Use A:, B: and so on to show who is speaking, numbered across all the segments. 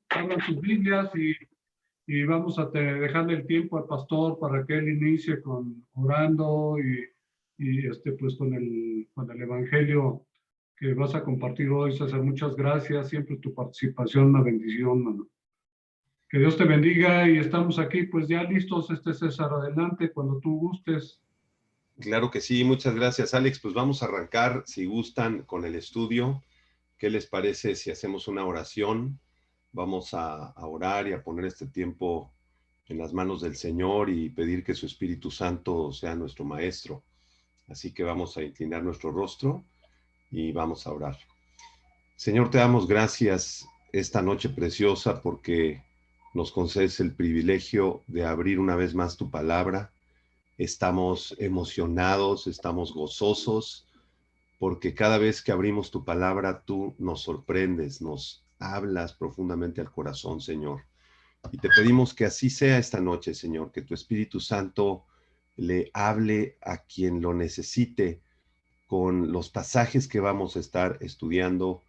A: abran sus Biblias y vamos a dejarle el tiempo al pastor para que él inicie con orando y pues con el evangelio que vas a compartir hoy, César. Muchas gracias, siempre tu participación, una bendición, mano. Que Dios te bendiga y estamos aquí pues ya listos, César, adelante cuando tú gustes.
B: Claro que sí, muchas gracias, Alex. Pues vamos a arrancar, si gustan, con el estudio. ¿Qué les parece si hacemos una oración? Vamos a orar y a poner este tiempo en las manos del Señor y pedir que su Espíritu Santo sea nuestro Maestro. Así que vamos a inclinar nuestro rostro y vamos a orar. Señor, te damos gracias esta noche preciosa porque nos concedes el privilegio de abrir una vez más tu palabra. Estamos emocionados, estamos gozosos, porque cada vez que abrimos tu palabra, tú nos sorprendes, nos hablas profundamente al corazón, Señor. Y te pedimos que así sea esta noche, Señor, que tu Espíritu Santo le hable a quien lo necesite con los pasajes que vamos a estar estudiando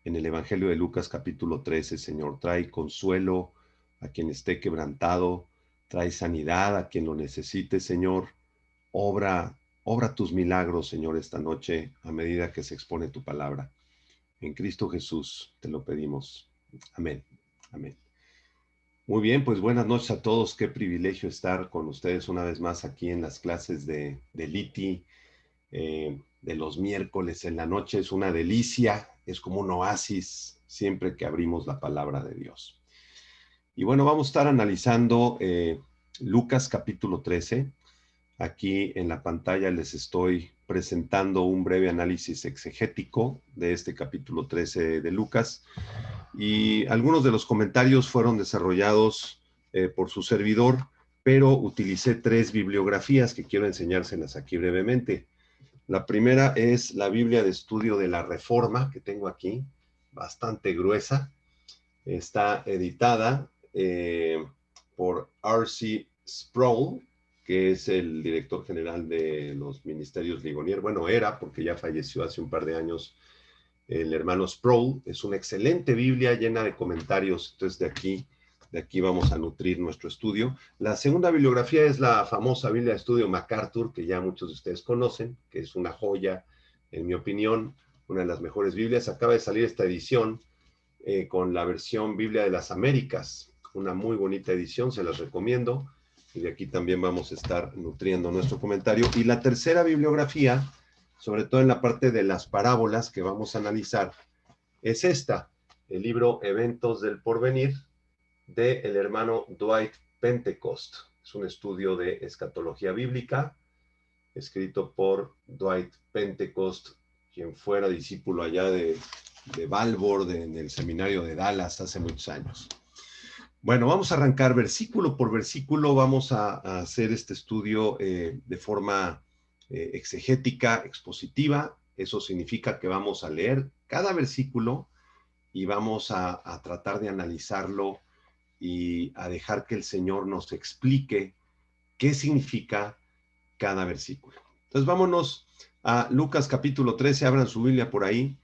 B: en el Evangelio de Lucas capítulo 13, Señor. Trae consuelo a quien esté quebrantado, trae sanidad a quien lo necesite, Señor. Obra tus milagros, Señor, esta noche a medida que se expone tu palabra. En Cristo Jesús te lo pedimos. Amén. Amén. Muy bien, pues buenas noches a todos. Qué privilegio estar con ustedes una vez más aquí en las clases de Liti, de los miércoles en la noche. Es una delicia, es como un oasis siempre que abrimos la palabra de Dios. Y bueno, vamos a estar analizando Lucas capítulo 13. Aquí en la pantalla les estoy presentando un breve análisis exegético de este capítulo 13 de Lucas. Y algunos de los comentarios fueron desarrollados por su servidor, pero utilicé 3 bibliografías que quiero enseñárselas aquí brevemente. La primera es la Biblia de Estudio de la Reforma, que tengo aquí, bastante gruesa. Está editada por R.C. Sproul, que es el director general de los Ministerios Ligonier. Bueno, era, porque ya falleció hace un par de años, el hermano Sproul. Es una excelente Biblia llena de comentarios. Entonces de aquí vamos a nutrir nuestro estudio. La segunda bibliografía es la famosa Biblia de Estudio MacArthur, que ya muchos de ustedes conocen, que es una joya, en mi opinión, una de las mejores Biblias. Acaba de salir esta edición con la versión Biblia de las Américas, una muy bonita edición, se las recomiendo. Y de aquí también vamos a estar nutriendo nuestro comentario. Y la tercera bibliografía, sobre todo en la parte de las parábolas que vamos a analizar, es esta, el libro Eventos del Porvenir, del hermano Dwight Pentecost. Es un estudio de escatología bíblica, escrito por Dwight Pentecost, quien fuera discípulo allá de Balboa, en el seminario de Dallas hace muchos años. Bueno, vamos a arrancar versículo por versículo, vamos a hacer este estudio de forma exegética, expositiva. Eso significa que vamos a leer cada versículo y vamos a tratar de analizarlo y a dejar que el Señor nos explique qué significa cada versículo. Entonces vámonos a Lucas capítulo 13, abran su Biblia por ahí,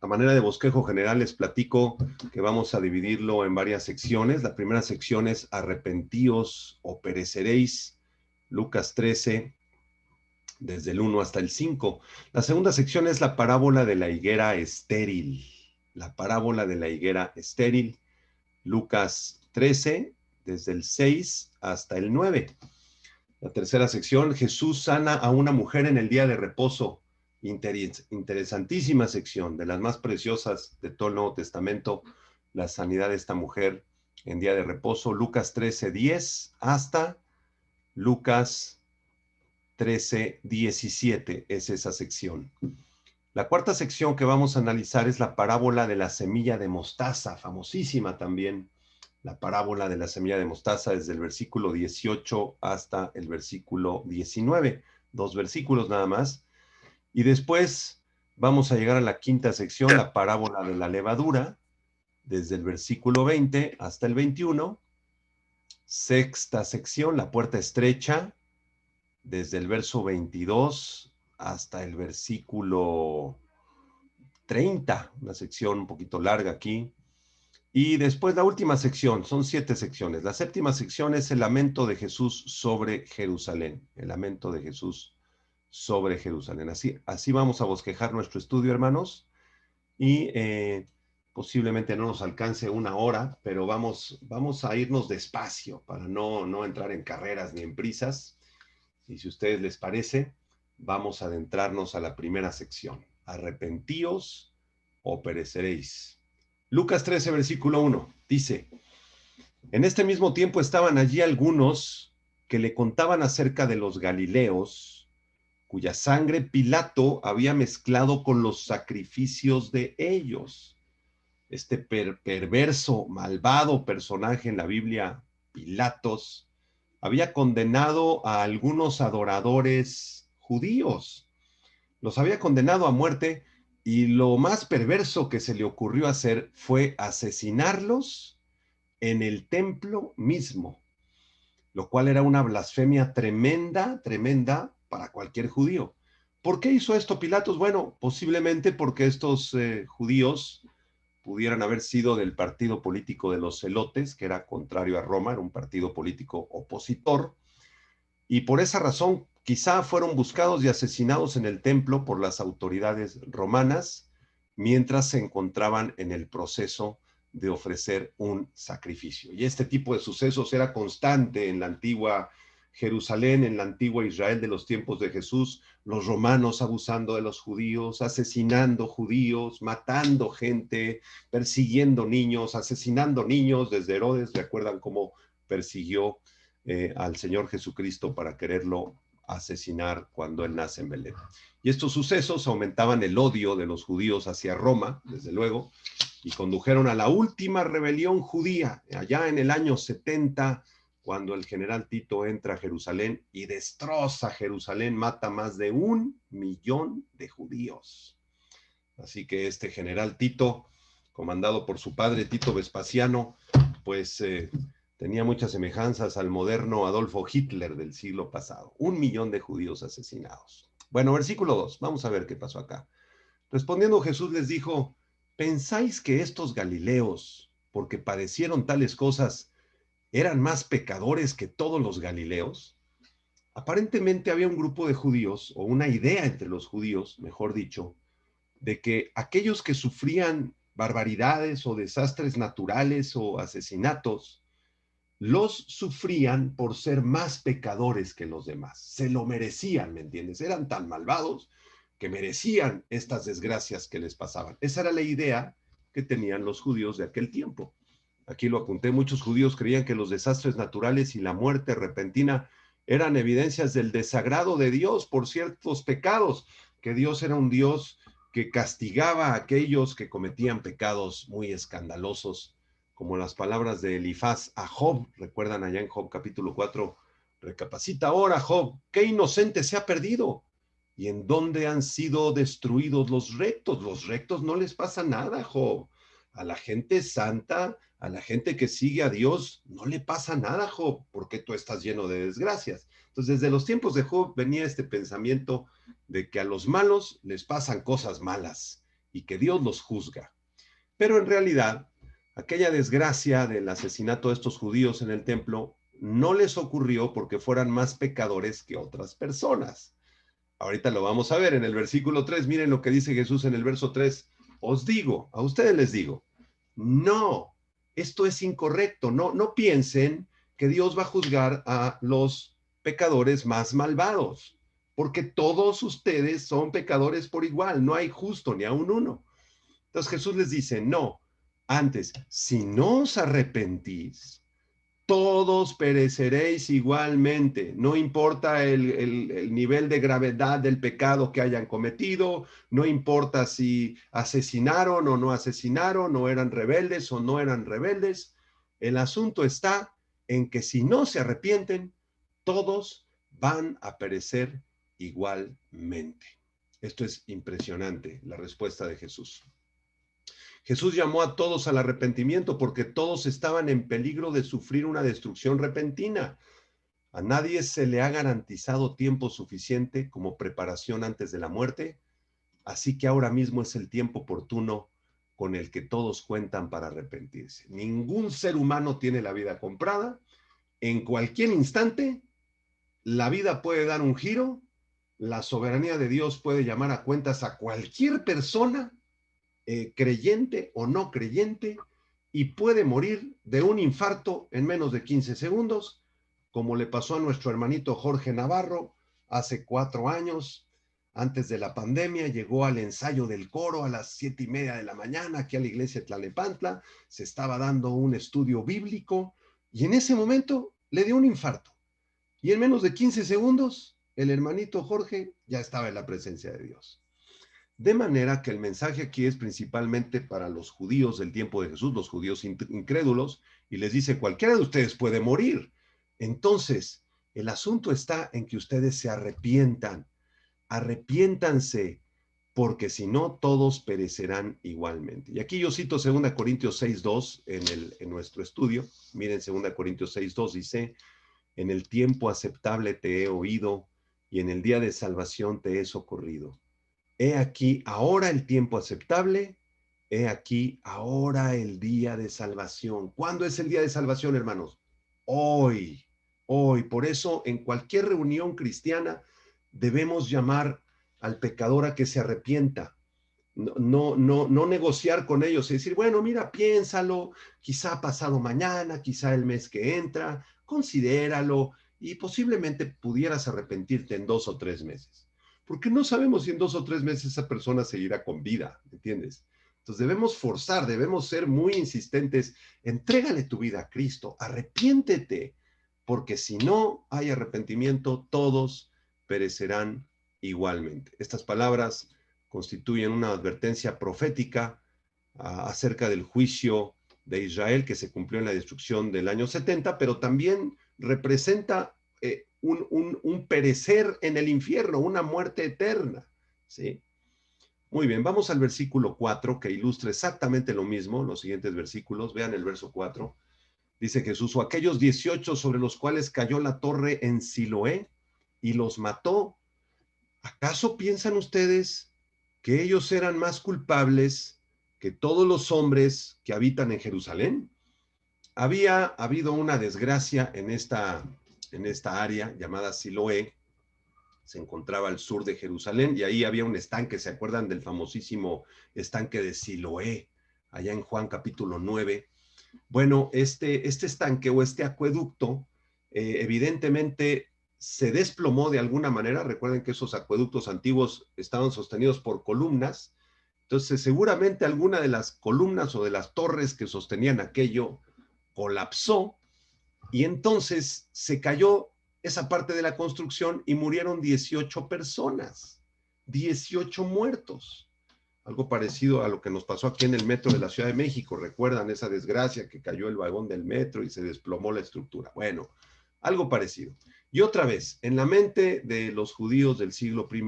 B: a manera de bosquejo general les platico que vamos a dividirlo en varias secciones. La primera sección es arrepentíos o pereceréis, Lucas 13, desde el 1 hasta el 5. La segunda sección es la parábola de la higuera estéril, la parábola de la higuera estéril, Lucas 13, desde el 6 hasta el 9. La tercera sección, Jesús sana a una mujer en el día de reposo. Interesantísima sección, de las más preciosas de todo el Nuevo Testamento, la sanidad de esta mujer en día de reposo. Lucas 13, 10 hasta Lucas 13, 17 es esa sección. La cuarta sección que vamos a analizar es la parábola de la semilla de mostaza, famosísima también. La parábola de la semilla de mostaza desde el versículo 18 hasta el versículo 19, 2 versículos nada más. Y después vamos a llegar a la quinta sección, la parábola de la levadura, desde el versículo 20 hasta el 21. Sexta sección, la puerta estrecha, desde el verso 22 hasta el versículo 30, una sección un poquito larga aquí. Y después la última sección, son 7 secciones. La séptima sección es el lamento de Jesús sobre Jerusalén. El lamento de Jesús sobre Jerusalén. Así vamos a bosquejar nuestro estudio, hermanos. Y posiblemente no nos alcance una hora, pero vamos a irnos despacio para no entrar en carreras ni en prisas. Y si a ustedes les parece, vamos a adentrarnos a la primera sección. Arrepentíos o pereceréis. Lucas 13, versículo 1, dice: en este mismo tiempo estaban allí algunos que le contaban acerca de los galileos, cuya sangre Pilato había mezclado con los sacrificios de ellos. Este perverso, malvado personaje en la Biblia, Pilatos, había condenado a algunos adoradores judíos. Los había condenado a muerte y lo más perverso que se le ocurrió hacer fue asesinarlos en el templo mismo, lo cual era una blasfemia tremenda, tremenda para cualquier judío. ¿Por qué hizo esto Pilatos? Bueno, posiblemente porque estos judíos pudieran haber sido del partido político de los celotes, que era contrario a Roma, era un partido político opositor, y por esa razón quizá fueron buscados y asesinados en el templo por las autoridades romanas mientras se encontraban en el proceso de ofrecer un sacrificio. Y este tipo de sucesos era constante en la antigua Jerusalén, en la antigua Israel de los tiempos de Jesús, los romanos abusando de los judíos, asesinando judíos, matando gente, persiguiendo niños, asesinando niños. Desde Herodes, ¿recuerdan cómo persiguió al Señor Jesucristo para quererlo asesinar cuando él nace en Belén? Y estos sucesos aumentaban el odio de los judíos hacia Roma, desde luego, y condujeron a la última rebelión judía, allá en el año 70, cuando el general Tito entra a Jerusalén y destroza Jerusalén, mata más de 1 millón de judíos. Así que este general Tito, comandado por su padre Tito Vespasiano, pues tenía muchas semejanzas al moderno Adolfo Hitler del siglo pasado. 1 millón de judíos asesinados. Bueno, versículo 2, vamos a ver qué pasó acá. Respondiendo Jesús les dijo: ¿pensáis que estos galileos, porque padecieron tales cosas, eran más pecadores que todos los galileos? Aparentemente había un grupo de judíos, o una idea entre los judíos, mejor dicho, de que aquellos que sufrían barbaridades o desastres naturales o asesinatos, los sufrían por ser más pecadores que los demás. Se lo merecían, ¿me entiendes? Eran tan malvados que merecían estas desgracias que les pasaban. Esa era la idea que tenían los judíos de aquel tiempo. Aquí lo apunté: muchos judíos creían que los desastres naturales y la muerte repentina eran evidencias del desagrado de Dios por ciertos pecados, que Dios era un Dios que castigaba a aquellos que cometían pecados muy escandalosos, como las palabras de Elifaz a Job. Recuerdan allá en Job capítulo 4, recapacita ahora, Job, ¿qué inocente se ha perdido? ¿Y en dónde han sido destruidos los rectos? Los rectos no les pasa nada, Job. A la gente santa, a la gente que sigue a Dios, no le pasa nada, Job, porque tú estás lleno de desgracias. Entonces, desde los tiempos de Job venía este pensamiento de que a los malos les pasan cosas malas y que Dios los juzga. Pero en realidad, aquella desgracia del asesinato de estos judíos en el templo no les ocurrió porque fueran más pecadores que otras personas. Ahorita lo vamos a ver en el versículo 3. Miren lo que dice Jesús en el verso 3. Os digo, a ustedes les digo, no, esto es incorrecto. No piensen que Dios va a juzgar a los pecadores más malvados, porque todos ustedes son pecadores por igual. No hay justo ni aun uno. Entonces Jesús les dice, no, antes, si no os arrepentís, todos pereceréis igualmente. No importa el nivel de gravedad del pecado que hayan cometido, no importa si asesinaron o no asesinaron, o eran rebeldes o no eran rebeldes. El asunto está en que si no se arrepienten, todos van a perecer igualmente. Esto es impresionante, la respuesta de Jesús. Jesús llamó a todos al arrepentimiento porque todos estaban en peligro de sufrir una destrucción repentina. A nadie se le ha garantizado tiempo suficiente como preparación antes de la muerte Así que ahora mismo es el tiempo oportuno con el que todos cuentan para arrepentirse. Ningún ser humano tiene la vida comprada. En cualquier instante, la vida puede dar un giro. La soberanía de Dios puede llamar a cuentas a cualquier persona, creyente o no creyente, y puede morir de un infarto en menos de 15 segundos, como le pasó a nuestro hermanito Jorge Navarro hace 4 años. Antes de la pandemia, llegó al ensayo del coro a las 7:30 de la mañana, aquí a la iglesia de Tlalnepantla, se estaba dando un estudio bíblico, y en ese momento le dio un infarto. Y en menos de 15 segundos, el hermanito Jorge ya estaba en la presencia de Dios. De manera que el mensaje aquí es principalmente para los judíos del tiempo de Jesús, los judíos incrédulos, y les dice, cualquiera de ustedes puede morir. Entonces, el asunto está en que ustedes se arrepientan. Arrepiéntanse, porque si no, todos perecerán igualmente. Y aquí yo cito 2 Corintios 6:2 en nuestro estudio. Miren, 2 Corintios 6:2 dice, en el tiempo aceptable te he oído, y en el día de salvación te he socorrido. He aquí ahora el tiempo aceptable, he aquí ahora el día de salvación. ¿Cuándo es el día de salvación, hermanos? Hoy, hoy. Por eso en cualquier reunión cristiana debemos llamar al pecador a que se arrepienta. No negociar con ellos y decir, bueno, mira, piénsalo, quizá pasado mañana, quizá el mes que entra, considéralo y posiblemente pudieras arrepentirte en 2 o 3 meses. Porque no sabemos si en 2 o 3 meses esa persona seguirá con vida, ¿entiendes? Entonces debemos forzar, debemos ser muy insistentes. Entrégale tu vida a Cristo, arrepiéntete, porque si no hay arrepentimiento, todos perecerán igualmente. Estas palabras constituyen una advertencia profética acerca del juicio de Israel que se cumplió en la destrucción del año 70, pero también representa un perecer en el infierno, una muerte eterna. ¿Sí? Muy bien, vamos al versículo 4 que ilustra exactamente lo mismo, los siguientes versículos. Vean el verso 4. Dice Jesús, o aquellos 18 sobre los cuales cayó la torre en Siloé y los mató, ¿acaso piensan ustedes que ellos eran más culpables que todos los hombres que habitan en Jerusalén? Había habido una desgracia en esta área llamada Siloé, se encontraba al sur de Jerusalén y ahí había un estanque, ¿se acuerdan del famosísimo estanque de Siloé? Allá en Juan capítulo 9. Bueno, este estanque o este acueducto evidentemente se desplomó de alguna manera. Recuerden que esos acueductos antiguos estaban sostenidos por columnas. Entonces, seguramente alguna de las columnas o de las torres que sostenían aquello colapsó y entonces se cayó esa parte de la construcción y murieron 18 personas, 18 muertos. Algo parecido a lo que nos pasó aquí en el metro de la Ciudad de México. ¿Recuerdan esa desgracia que cayó el vagón del metro y se desplomó la estructura? Bueno, algo parecido. Y otra vez, en la mente de los judíos del siglo I,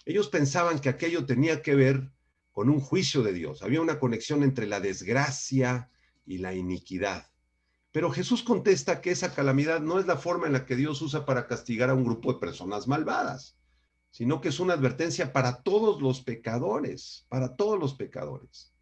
B: ellos pensaban que aquello tenía que ver con un juicio de Dios. Había una conexión entre la desgracia y la iniquidad. Pero Jesús contesta que esa calamidad no es la forma en la que Dios usa para castigar a un grupo de personas malvadas, sino que es una advertencia para todos los pecadores, para todos los pecadores.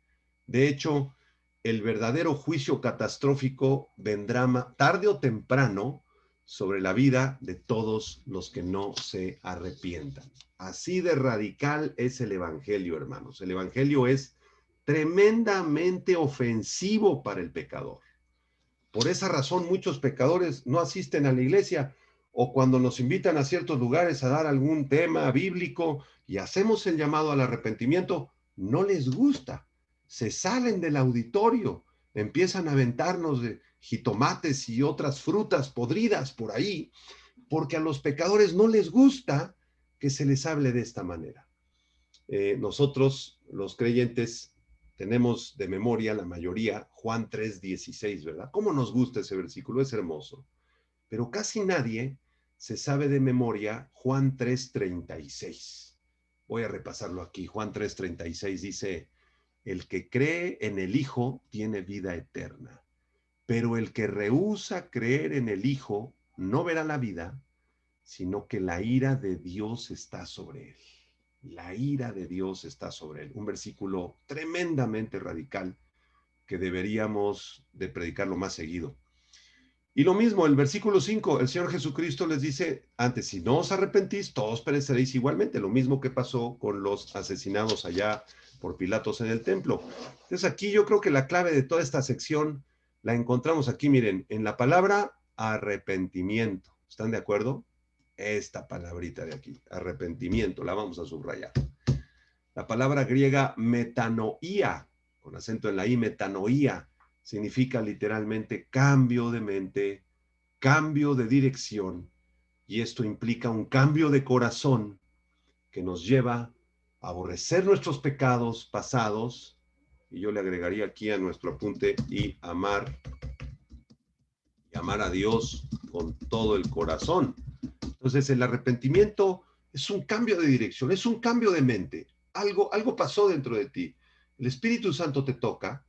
B: De hecho, el verdadero juicio catastrófico vendrá tarde o temprano sobre la vida de todos los que no se arrepientan. Así de radical es el Evangelio, hermanos. El Evangelio es tremendamente ofensivo para el pecador. Por esa razón, muchos pecadores no asisten a la iglesia o cuando nos invitan a ciertos lugares a dar algún tema bíblico y hacemos el llamado al arrepentimiento, no les gusta. Se salen del auditorio, empiezan a aventarnos de jitomates y otras frutas podridas por ahí, porque a los pecadores no les gusta que se les hable de esta manera. Nosotros, los creyentes, tenemos de memoria la mayoría Juan 3:16, ¿verdad? ¿Cómo nos gusta ese versículo? Es hermoso. Pero casi nadie se sabe de memoria Juan 3:36. Voy a repasarlo aquí. Juan 3:36 dice, el que cree en el Hijo tiene vida eterna, pero el que rehúsa creer en el Hijo no verá la vida, sino que la ira de Dios está sobre él. la ira de Dios está sobre él. Un versículo tremendamente radical que deberíamos de predicarlo más seguido. Y lo mismo, el versículo 5, el Señor Jesucristo les dice, antes, si no os arrepentís, todos pereceréis igualmente, lo mismo que pasó con los asesinados allá por Pilatos en el templo. Entonces aquí yo creo que la clave de toda esta sección la encontramos aquí, miren, en la palabra arrepentimiento. ¿Están de acuerdo? Esta palabrita de aquí, arrepentimiento, la vamos a subrayar. La palabra griega metanoía, con acento en la I, metanoía, significa literalmente cambio de mente, cambio de dirección, y esto implica un cambio de corazón que nos lleva a aborrecer nuestros pecados pasados, y yo le agregaría aquí a nuestro apunte, y amar a Dios con todo el corazón. Entonces el arrepentimiento es un cambio de dirección, es un cambio de mente. Algo pasó dentro de ti. El Espíritu Santo te toca,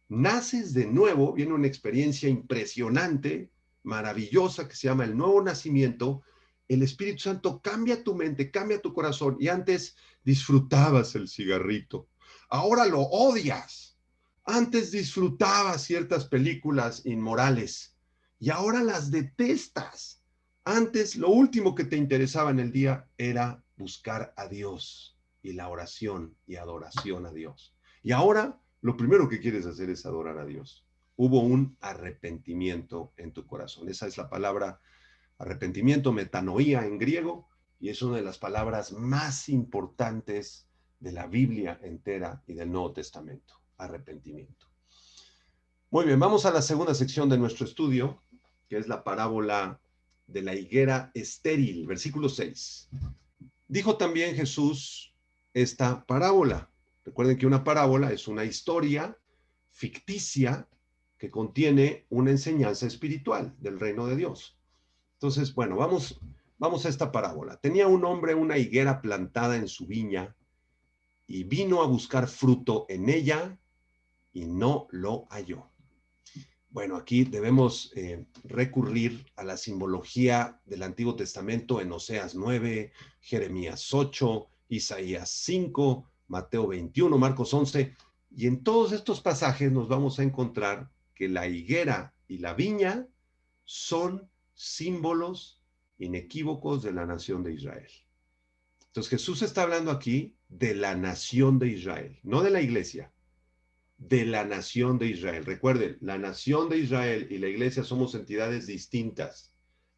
B: naces de nuevo, viene una experiencia impresionante, maravillosa, que se llama el nuevo nacimiento. El Espíritu Santo cambia tu mente, cambia tu corazón, y antes disfrutabas el cigarrito, ahora lo odias. Antes disfrutabas ciertas películas inmorales y ahora las detestas. Antes lo último que te interesaba en el día era buscar a Dios y la oración y adoración a Dios. Y ahora lo primero que quieres hacer es adorar a Dios. Hubo un arrepentimiento en tu corazón. Esa es la palabra arrepentimiento, metanoía en griego, y es una de las palabras más importantes de la Biblia entera y del Nuevo Testamento, arrepentimiento. Muy bien, vamos a la segunda sección de nuestro estudio, que es la parábola de la higuera estéril, versículo 6. Dijo también Jesús esta parábola. Recuerden que una parábola es una historia ficticia que contiene una enseñanza espiritual del reino de Dios. Entonces, bueno, vamos a esta parábola. Tenía un hombre una higuera plantada en su viña y vino a buscar fruto en ella y no lo halló. Bueno, aquí debemos recurrir a la simbología del Antiguo Testamento en Oseas 9, Jeremías 8, Isaías 5, Mateo 21, Marcos 11, y en todos estos pasajes nos vamos a encontrar que la higuera y la viña son símbolos inequívocos de la nación de Israel. Entonces Jesús está hablando aquí de la nación de Israel, no de la iglesia, de la nación de Israel. Recuerden, la nación de Israel y la iglesia somos entidades distintas,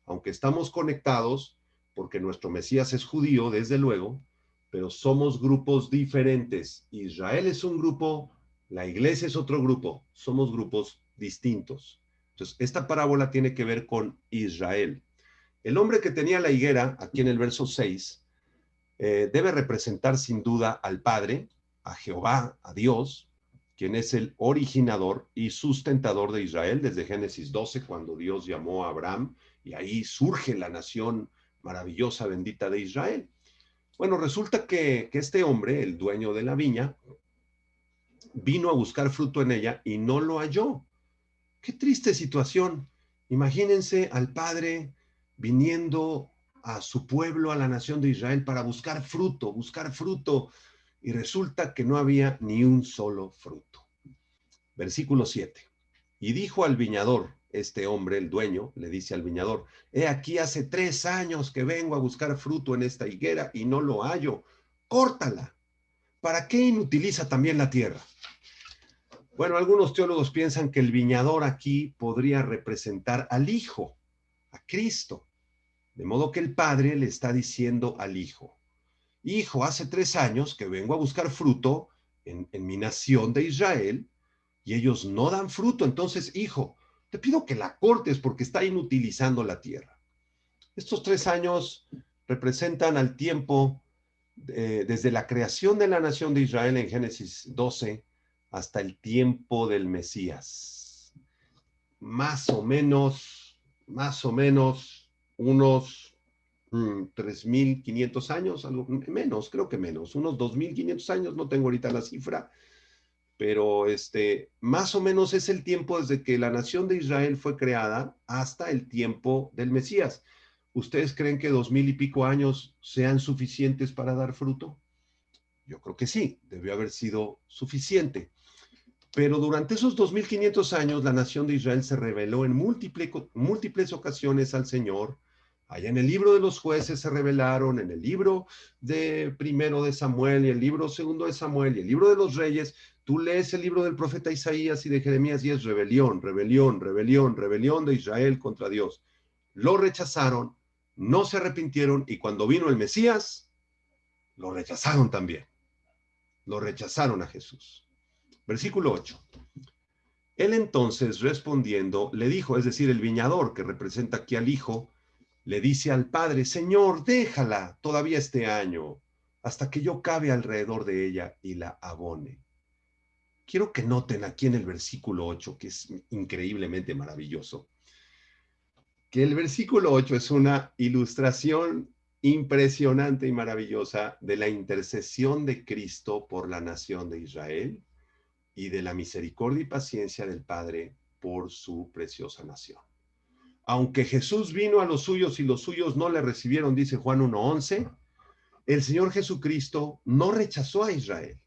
B: aunque estamos conectados porque nuestro Mesías es judío, desde luego, pero somos grupos diferentes. Israel es un grupo, la iglesia es otro grupo, somos grupos distintos. Entonces, esta parábola tiene que ver con Israel. El hombre que tenía la higuera, aquí en el verso 6, debe representar sin duda al Padre, a Jehová, a Dios, quien es el originador y sustentador de Israel desde Génesis 12, cuando Dios llamó a Abraham, y ahí surge la nación maravillosa, bendita de Israel. Bueno, resulta que este hombre, el dueño de la viña, vino a buscar fruto en ella y no lo halló. Qué triste situación. Imagínense al Padre viniendo a su pueblo, a la nación de Israel, para buscar fruto, y resulta que no había ni un solo fruto. Versículo 7. Y dijo al viñador, este hombre, el dueño, le dice al viñador, he aquí hace 3 años que vengo a buscar fruto en esta higuera y no lo hallo. Córtala. ¿Para qué inutiliza también la tierra? Bueno, algunos teólogos piensan que el viñador aquí podría representar al Hijo, a Cristo. De modo que el Padre le está diciendo al Hijo, Hijo, hace 3 años que vengo a buscar fruto en mi nación de Israel y ellos no dan fruto. Entonces, Hijo, te pido que la cortes porque está inutilizando la tierra. Estos 3 años representan al tiempo desde la creación de la nación de Israel en Génesis 12 hasta el tiempo del Mesías. Más o menos unos 3.500 años, algo menos, creo que menos, unos 2.500 años, no tengo ahorita la cifra, pero más o menos es el tiempo desde que la nación de Israel fue creada hasta el tiempo del Mesías. ¿Ustedes creen que 2.000 y pico años sean suficientes para dar fruto? Yo creo que sí, debió haber sido suficiente. Pero durante esos 2500 años, la nación de Israel se rebeló en múltiples ocasiones al Señor. Allá en el libro de los jueces se rebelaron, en el libro de primero de Samuel y el libro segundo de Samuel y el libro de los reyes. Tú lees el libro del profeta Isaías y de Jeremías y es rebelión, rebelión, rebelión, rebelión de Israel contra Dios. Lo rechazaron, no se arrepintieron y cuando vino el Mesías, lo rechazaron también. Lo rechazaron a Jesús. Versículo 8. Él entonces respondiendo le dijo, es decir, el viñador que representa aquí al hijo, le dice al padre, Señor, déjala todavía este año, hasta que yo cabe alrededor de ella y la abone. Quiero que noten aquí en el versículo 8, que es increíblemente maravilloso, que el versículo 8 es una ilustración impresionante y maravillosa de la intercesión de Cristo por la nación de Israel y de la misericordia y paciencia del Padre por su preciosa nación. Aunque Jesús vino a los suyos y los suyos no le recibieron, dice Juan 1:11, el Señor Jesucristo no rechazó a Israel,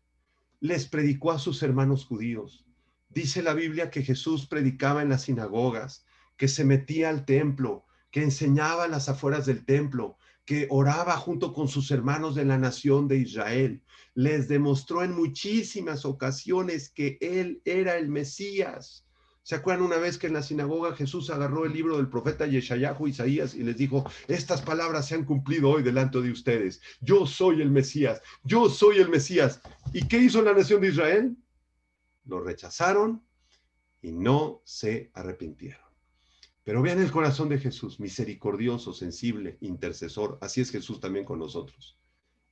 B: les predicó a sus hermanos judíos. Dice la Biblia que Jesús predicaba en las sinagogas, que se metía al templo, que enseñaba a las afueras del templo, que oraba junto con sus hermanos de la nación de Israel. Les demostró en muchísimas ocasiones que él era el Mesías. ¿Se acuerdan una vez que en la sinagoga Jesús agarró el libro del profeta Yeshayahu, Isaías, y les dijo, estas palabras se han cumplido hoy delante de ustedes. Yo soy el Mesías, yo soy el Mesías. ¿Y qué hizo la nación de Israel? Lo rechazaron y no se arrepintieron. Pero vean el corazón de Jesús, misericordioso, sensible, intercesor. Así es Jesús también con nosotros.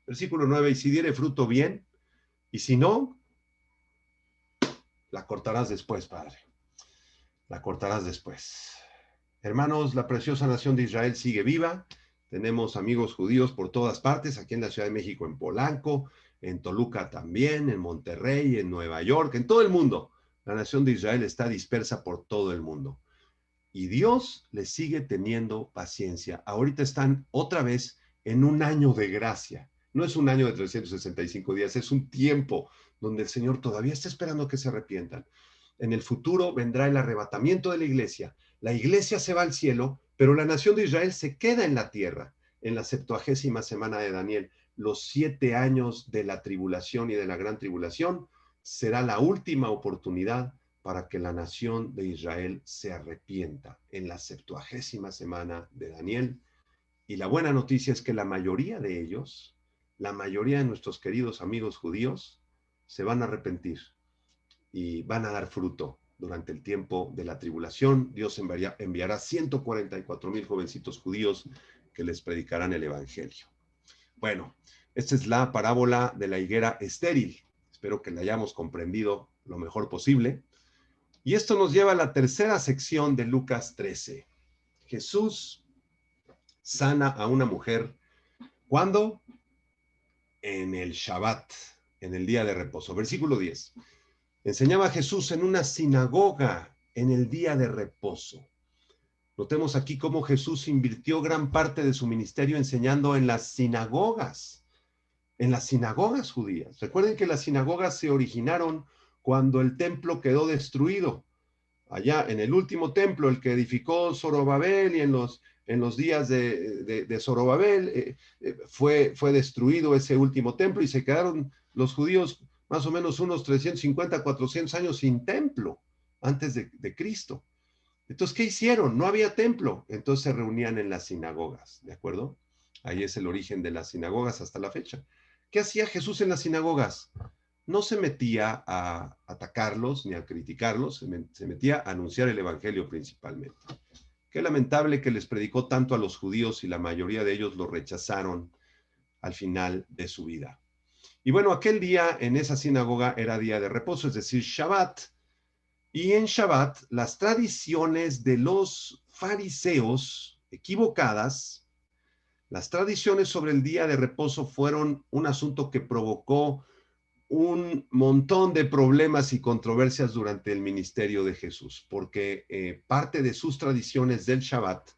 B: Versículo 9, y si diere fruto, bien, y si no, la cortarás después, Padre. La cortarás después. Hermanos, la preciosa nación de Israel sigue viva. Tenemos amigos judíos por todas partes, aquí en la Ciudad de México, en Polanco, en Toluca también, en Monterrey, en Nueva York, en todo el mundo. La nación de Israel está dispersa por todo el mundo. Y Dios les sigue teniendo paciencia. Ahorita están otra vez en un año de gracia. No es un año de 365 días, es un tiempo donde el Señor todavía está esperando que se arrepientan. En el futuro vendrá el arrebatamiento de la iglesia. La iglesia se va al cielo, pero la nación de Israel se queda en la tierra. En la 70ª semana de Daniel, los 7 años de la tribulación y de la gran tribulación, será la última oportunidad para que la nación de Israel se arrepienta en la 70ª semana de Daniel. Y la buena noticia es que la mayoría de ellos, la mayoría de nuestros queridos amigos judíos, se van a arrepentir y van a dar fruto durante el tiempo de la tribulación. Dios enviará 144,000 jovencitos judíos que les predicarán el evangelio. Bueno, esta es la parábola de la higuera estéril. Espero que la hayamos comprendido lo mejor posible. Y esto nos lleva a la tercera sección de Lucas 13. Jesús sana a una mujer. ¿Cuándo? En el Shabbat, en el día de reposo. Versículo 10. Enseñaba Jesús en una sinagoga en el día de reposo. Notemos aquí cómo Jesús invirtió gran parte de su ministerio enseñando en las sinagogas judías. Recuerden que las sinagogas se originaron cuando el templo quedó destruido. Allá en el último templo, el que edificó Zorobabel, y en los días de Zorobabel fue destruido ese último templo y se quedaron los judíos más o menos unos 350, 400 años sin templo antes de Cristo. Entonces, ¿qué hicieron? No había templo. Entonces se reunían en las sinagogas, ¿de acuerdo? Ahí es el origen de las sinagogas hasta la fecha. ¿Qué hacía Jesús en las sinagogas? No se metía a atacarlos ni a criticarlos, se metía a anunciar el evangelio principalmente. Qué lamentable que les predicó tanto a los judíos y la mayoría de ellos lo rechazaron al final de su vida. Y bueno, aquel día en esa sinagoga era día de reposo, es decir, Shabbat. Y en Shabbat, las tradiciones de los fariseos equivocadas, las tradiciones sobre el día de reposo fueron un asunto que provocó un montón de problemas y controversias durante el ministerio de Jesús, porque parte de sus tradiciones del Shabbat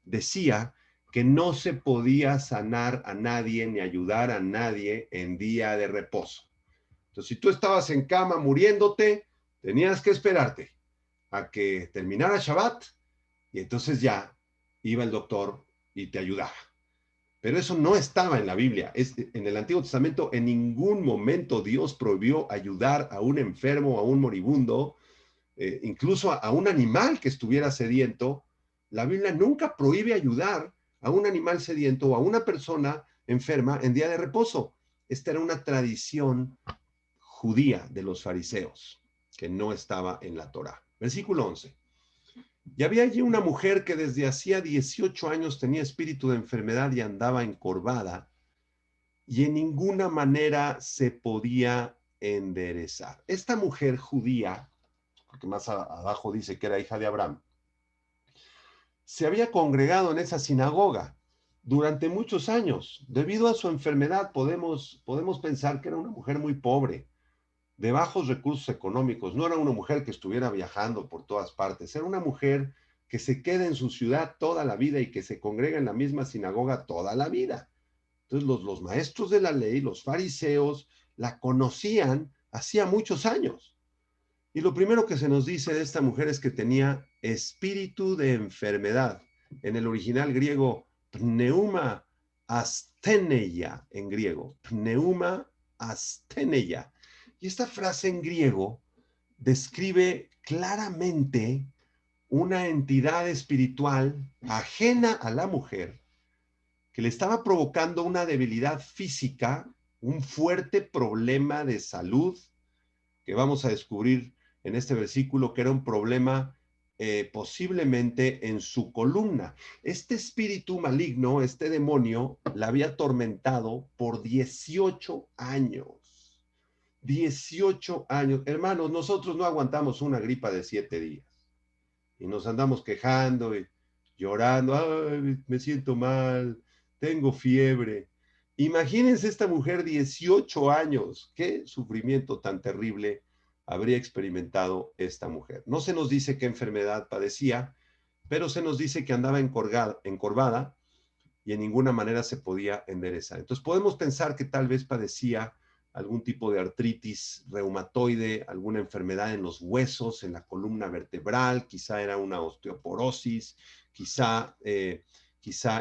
B: decía que no se podía sanar a nadie ni ayudar a nadie en día de reposo. Entonces, si tú estabas en cama muriéndote, tenías que esperarte a que terminara Shabbat y entonces ya iba el doctor y te ayudaba. Pero eso no estaba en la Biblia. En el Antiguo Testamento en ningún momento Dios prohibió ayudar a un enfermo, a un moribundo, incluso a un animal que estuviera sediento. La Biblia nunca prohíbe ayudar a un animal sediento o a una persona enferma en día de reposo. Esta era una tradición judía de los fariseos que no estaba en la Torá. Versículo 11. Y había allí una mujer que desde hacía 18 años tenía espíritu de enfermedad y andaba encorvada y en ninguna manera se podía enderezar. Esta mujer judía, porque más abajo dice que era hija de Abraham, se había congregado en esa sinagoga durante muchos años. Debido a su enfermedad podemos pensar que era una mujer muy pobre, de bajos recursos económicos. No era una mujer que estuviera viajando por todas partes, era una mujer que se queda en su ciudad toda la vida y que se congrega en la misma sinagoga toda la vida. Entonces los maestros de la ley, los fariseos, la conocían hacía muchos años. Y lo primero que se nos dice de esta mujer es que tenía espíritu de enfermedad. En el original griego, pneuma astheneia, en griego, pneuma astheneia. Y esta frase en griego describe claramente una entidad espiritual ajena a la mujer que le estaba provocando una debilidad física, un fuerte problema de salud, que vamos a descubrir en este versículo que era un problema posiblemente en su columna. Este espíritu maligno, este demonio, la había atormentado por 18 años. 18 años. Hermanos, nosotros no aguantamos una gripa de 7 días. Y nos andamos quejando y llorando. Ay, me siento mal, tengo fiebre. Imagínense esta mujer, 18 años. Qué sufrimiento tan terrible habría experimentado esta mujer. No se nos dice qué enfermedad padecía, pero se nos dice que andaba encorvada y en ninguna manera se podía enderezar. Entonces podemos pensar que tal vez padecía algún tipo de artritis reumatoide, alguna enfermedad en los huesos, en la columna vertebral, quizá era una osteoporosis, quizá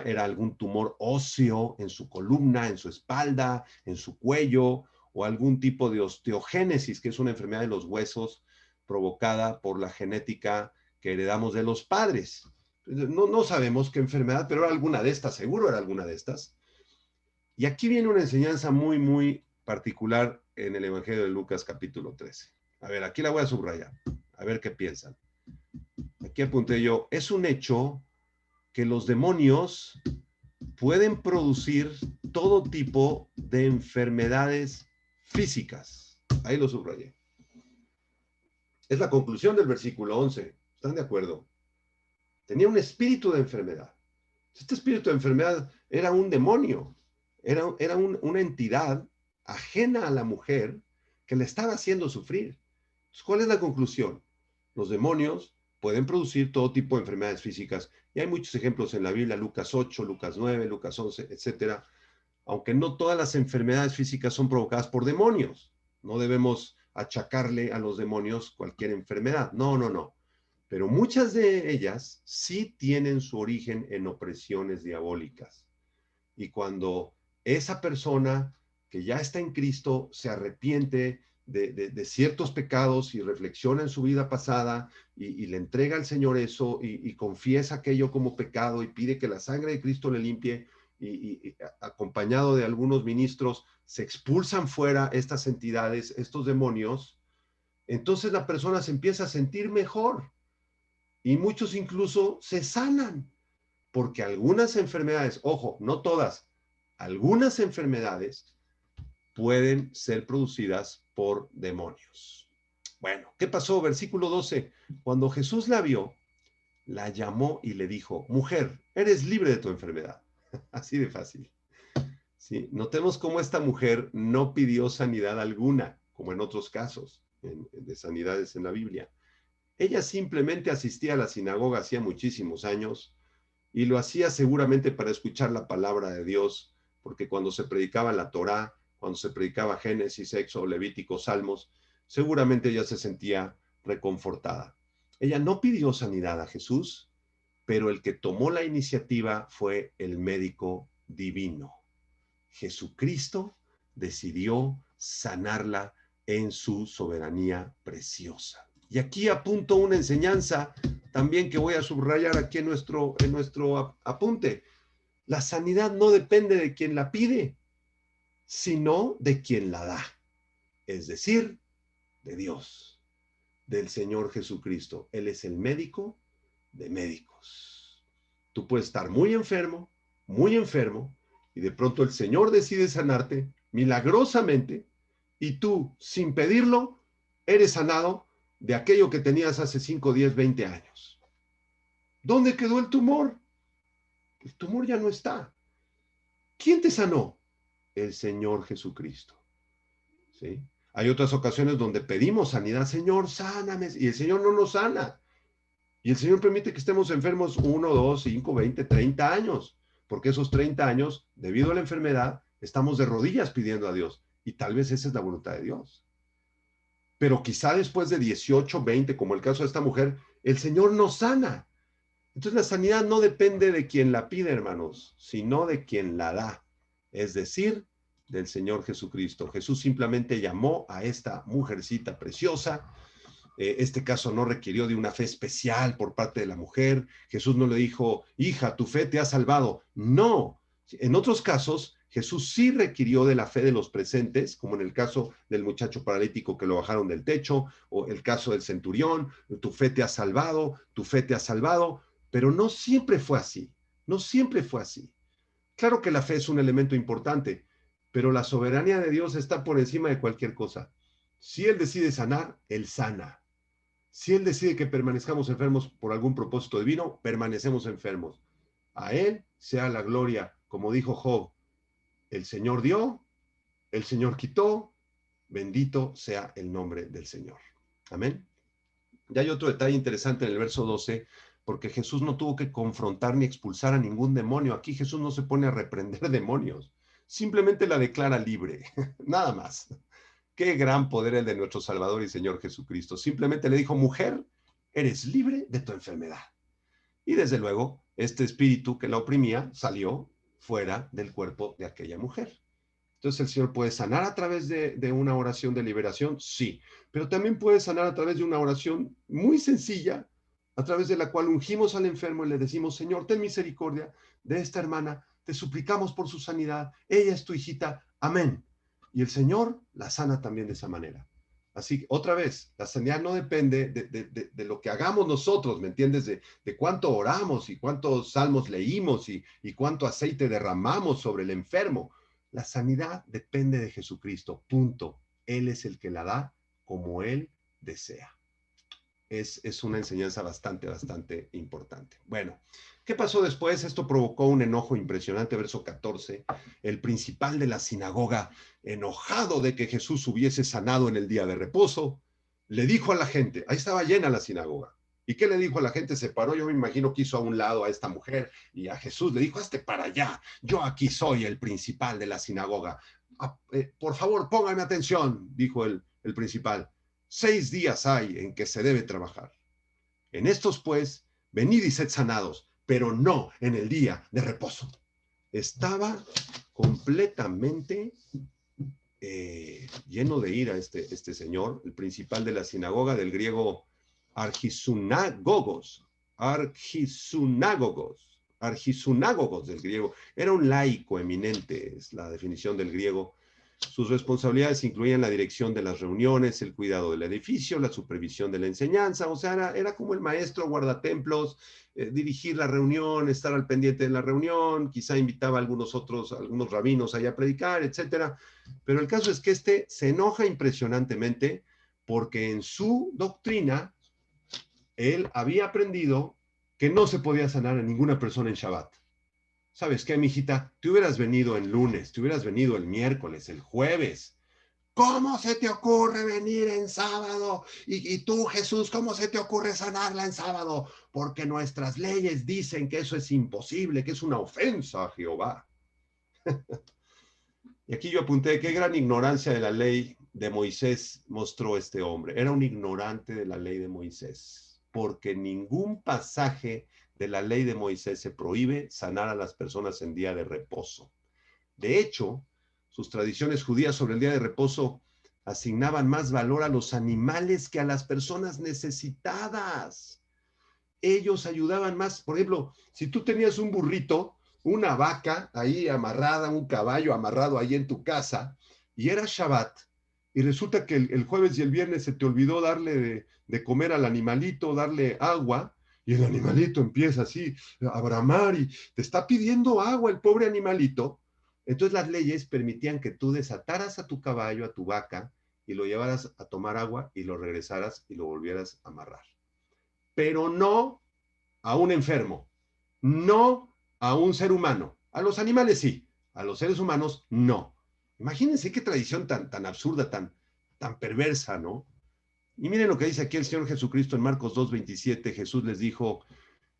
B: era algún tumor óseo en su columna, en su espalda, en su cuello, o algún tipo de osteogénesis, que es una enfermedad de los huesos provocada por la genética que heredamos de los padres. No sabemos qué enfermedad, pero era alguna de estas, seguro era alguna de estas. Y aquí viene una enseñanza muy, muy particular en el Evangelio de Lucas capítulo 13. A ver, aquí la voy a subrayar, a ver qué piensan. Aquí apunté yo, es un hecho que los demonios pueden producir todo tipo de enfermedades físicas. Ahí lo subrayé. Es la conclusión del versículo 11. ¿Están de acuerdo? Tenía un espíritu de enfermedad. Este espíritu de enfermedad era un demonio, era una entidad ajena a la mujer que le estaba haciendo sufrir. Entonces, ¿cuál es la conclusión? Los demonios pueden producir todo tipo de enfermedades físicas. Y hay muchos ejemplos en la Biblia, Lucas 8, Lucas 9, Lucas 11, etcétera. Aunque no todas las enfermedades físicas son provocadas por demonios. No debemos achacarle a los demonios cualquier enfermedad. No, no, no. Pero muchas de ellas sí tienen su origen en opresiones diabólicas. Y cuando esa persona que ya está en Cristo se arrepiente de ciertos pecados y reflexiona en su vida pasada y le entrega al Señor eso y confiesa aquello como pecado y pide que la sangre de Cristo le limpie y acompañado de algunos ministros se expulsan fuera estas entidades, estos demonios, entonces la persona se empieza a sentir mejor. Y muchos incluso se sanan, porque algunas enfermedades, ojo, no todas, algunas enfermedades pueden ser producidas por demonios. Bueno, ¿qué pasó? Versículo 12. Cuando Jesús la vio, la llamó y le dijo, mujer, eres libre de tu enfermedad. Así de fácil. ¿Sí? Notemos cómo esta mujer no pidió sanidad alguna, como en otros casos de sanidades en la Biblia. Ella simplemente asistía a la sinagoga hacía muchísimos años y lo hacía seguramente para escuchar la palabra de Dios, porque cuando se predicaba la Torá, cuando se predicaba Génesis, Éxodo, Levítico, Salmos, seguramente ella se sentía reconfortada. Ella no pidió sanidad a Jesús, pero el que tomó la iniciativa fue el médico divino. Jesucristo decidió sanarla en su soberanía preciosa. Y aquí apunto una enseñanza también que voy a subrayar aquí en nuestro apunte. La sanidad no depende de quien la pide, sino de quien la da. Es decir, de Dios, del Señor Jesucristo. Él es el médico de médicos. Tú puedes estar muy enfermo, y de pronto el Señor decide sanarte milagrosamente, y tú, sin pedirlo, eres sanado de aquello que tenías hace 5, 10, 20 años. ¿Dónde quedó el tumor? El tumor ya no está. ¿Quién te sanó? El Señor Jesucristo. ¿Sí? Hay otras ocasiones donde pedimos sanidad, Señor, sáname, y el Señor no nos sana. Y el Señor permite que estemos enfermos 1, 2, 5, 20, 30 años, porque esos 30 años, debido a la enfermedad, estamos de rodillas pidiendo a Dios, y tal vez esa es la voluntad de Dios. Pero quizá después de 18, 20, como el caso de esta mujer, el Señor nos sana. Entonces la sanidad no depende de quien la pide, hermanos, sino de quien la da, es decir, del Señor Jesucristo. Jesús simplemente llamó a esta mujercita preciosa. Este caso no requirió de una fe especial por parte de la mujer. Jesús no le dijo, hija, tu fe te ha salvado. No. En otros casos, Jesús sí requirió de la fe de los presentes, como en el caso del muchacho paralítico que lo bajaron del techo, o el caso del centurión, tu fe te ha salvado, tu fe te ha salvado, pero no siempre fue así. No siempre fue así. Claro que la fe es un elemento importante, pero la soberanía de Dios está por encima de cualquier cosa. Si Él decide sanar, Él sana. Si Él decide que permanezcamos enfermos por algún propósito divino, permanecemos enfermos. A Él sea la gloria, como dijo Job, el Señor dio, el Señor quitó, bendito sea el nombre del Señor. Amén. Y hay otro detalle interesante en el verso 12, porque Jesús no tuvo que confrontar ni expulsar a ningún demonio. Aquí Jesús no se pone a reprender demonios, simplemente la declara libre, nada más. Qué gran poder el de nuestro Salvador y Señor Jesucristo. Simplemente le dijo, mujer, eres libre de tu enfermedad. Y desde luego, este espíritu que la oprimía salió fuera del cuerpo de aquella mujer. Entonces el Señor puede sanar a través de una oración de liberación, sí, pero también puede sanar a través de una oración muy sencilla, a través de la cual ungimos al enfermo y le decimos, Señor, ten misericordia de esta hermana, te suplicamos por su sanidad, ella es tu hijita, amén. Y el Señor la sana también de esa manera. Así que, otra vez, la sanidad no depende de lo que hagamos nosotros, ¿me entiendes? De cuánto oramos y cuántos salmos leímos y cuánto aceite derramamos sobre el enfermo. La sanidad depende de Jesucristo, punto. Él es el que la da como Él desea. Es una enseñanza bastante importante. Bueno, ¿qué pasó después? Esto provocó un enojo impresionante, verso 14. El principal de la sinagoga, enojado de que Jesús hubiese sanado en el día de reposo, le dijo a la gente, ahí estaba llena la sinagoga. ¿Y qué le dijo a la gente? Se paró, yo me imagino que hizo a un lado a esta mujer y a Jesús le dijo, hazte para allá, yo aquí soy el principal de la sinagoga. Por favor, póngame atención, dijo el principal. 6 días hay en que se debe trabajar. En estos, pues, venid y sed sanados, pero no en el día de reposo. Estaba completamente lleno de ira este señor, el principal de la sinagoga, del griego argisunagogos del griego. Era un laico eminente, es la definición del griego. Sus responsabilidades incluían la dirección de las reuniones, el cuidado del edificio, la supervisión de la enseñanza, o sea, era como el maestro guardatemplos, dirigir la reunión, estar al pendiente de la reunión, quizá invitaba a algunos rabinos allá a predicar, etcétera. Pero el caso es que se enoja impresionantemente porque en su doctrina él había aprendido que no se podía sanar a ninguna persona en Shabbat. ¿Sabes qué, mijita? Te hubieras venido el lunes, te hubieras venido el miércoles, el jueves. ¿Cómo se te ocurre venir en sábado? Y tú, Jesús, ¿cómo se te ocurre sanarla en sábado? Porque nuestras leyes dicen que eso es imposible, que es una ofensa a Jehová. Y aquí yo apunté qué gran ignorancia de la ley de Moisés mostró este hombre. Era un ignorante de la ley de Moisés, porque ningún pasaje de la ley de Moisés se prohíbe sanar a las personas en día de reposo. De hecho, sus tradiciones judías sobre el día de reposo asignaban más valor a los animales que a las personas necesitadas. Ellos ayudaban más. Por ejemplo, si tú tenías un burrito, una vaca ahí amarrada, un caballo amarrado ahí en tu casa, y era Shabbat, y resulta que el jueves y el viernes se te olvidó darle de comer al animalito, darle agua, y el animalito empieza así a bramar y te está pidiendo agua el pobre animalito. Entonces las leyes permitían que tú desataras a tu caballo, a tu vaca, y lo llevaras a tomar agua y lo regresaras y lo volvieras a amarrar. Pero no a un enfermo, no a un ser humano. A los animales sí, a los seres humanos no. Imagínense qué tradición tan absurda, tan perversa, ¿no? Y miren lo que dice aquí el Señor Jesucristo en Marcos 2:27. Jesús les dijo,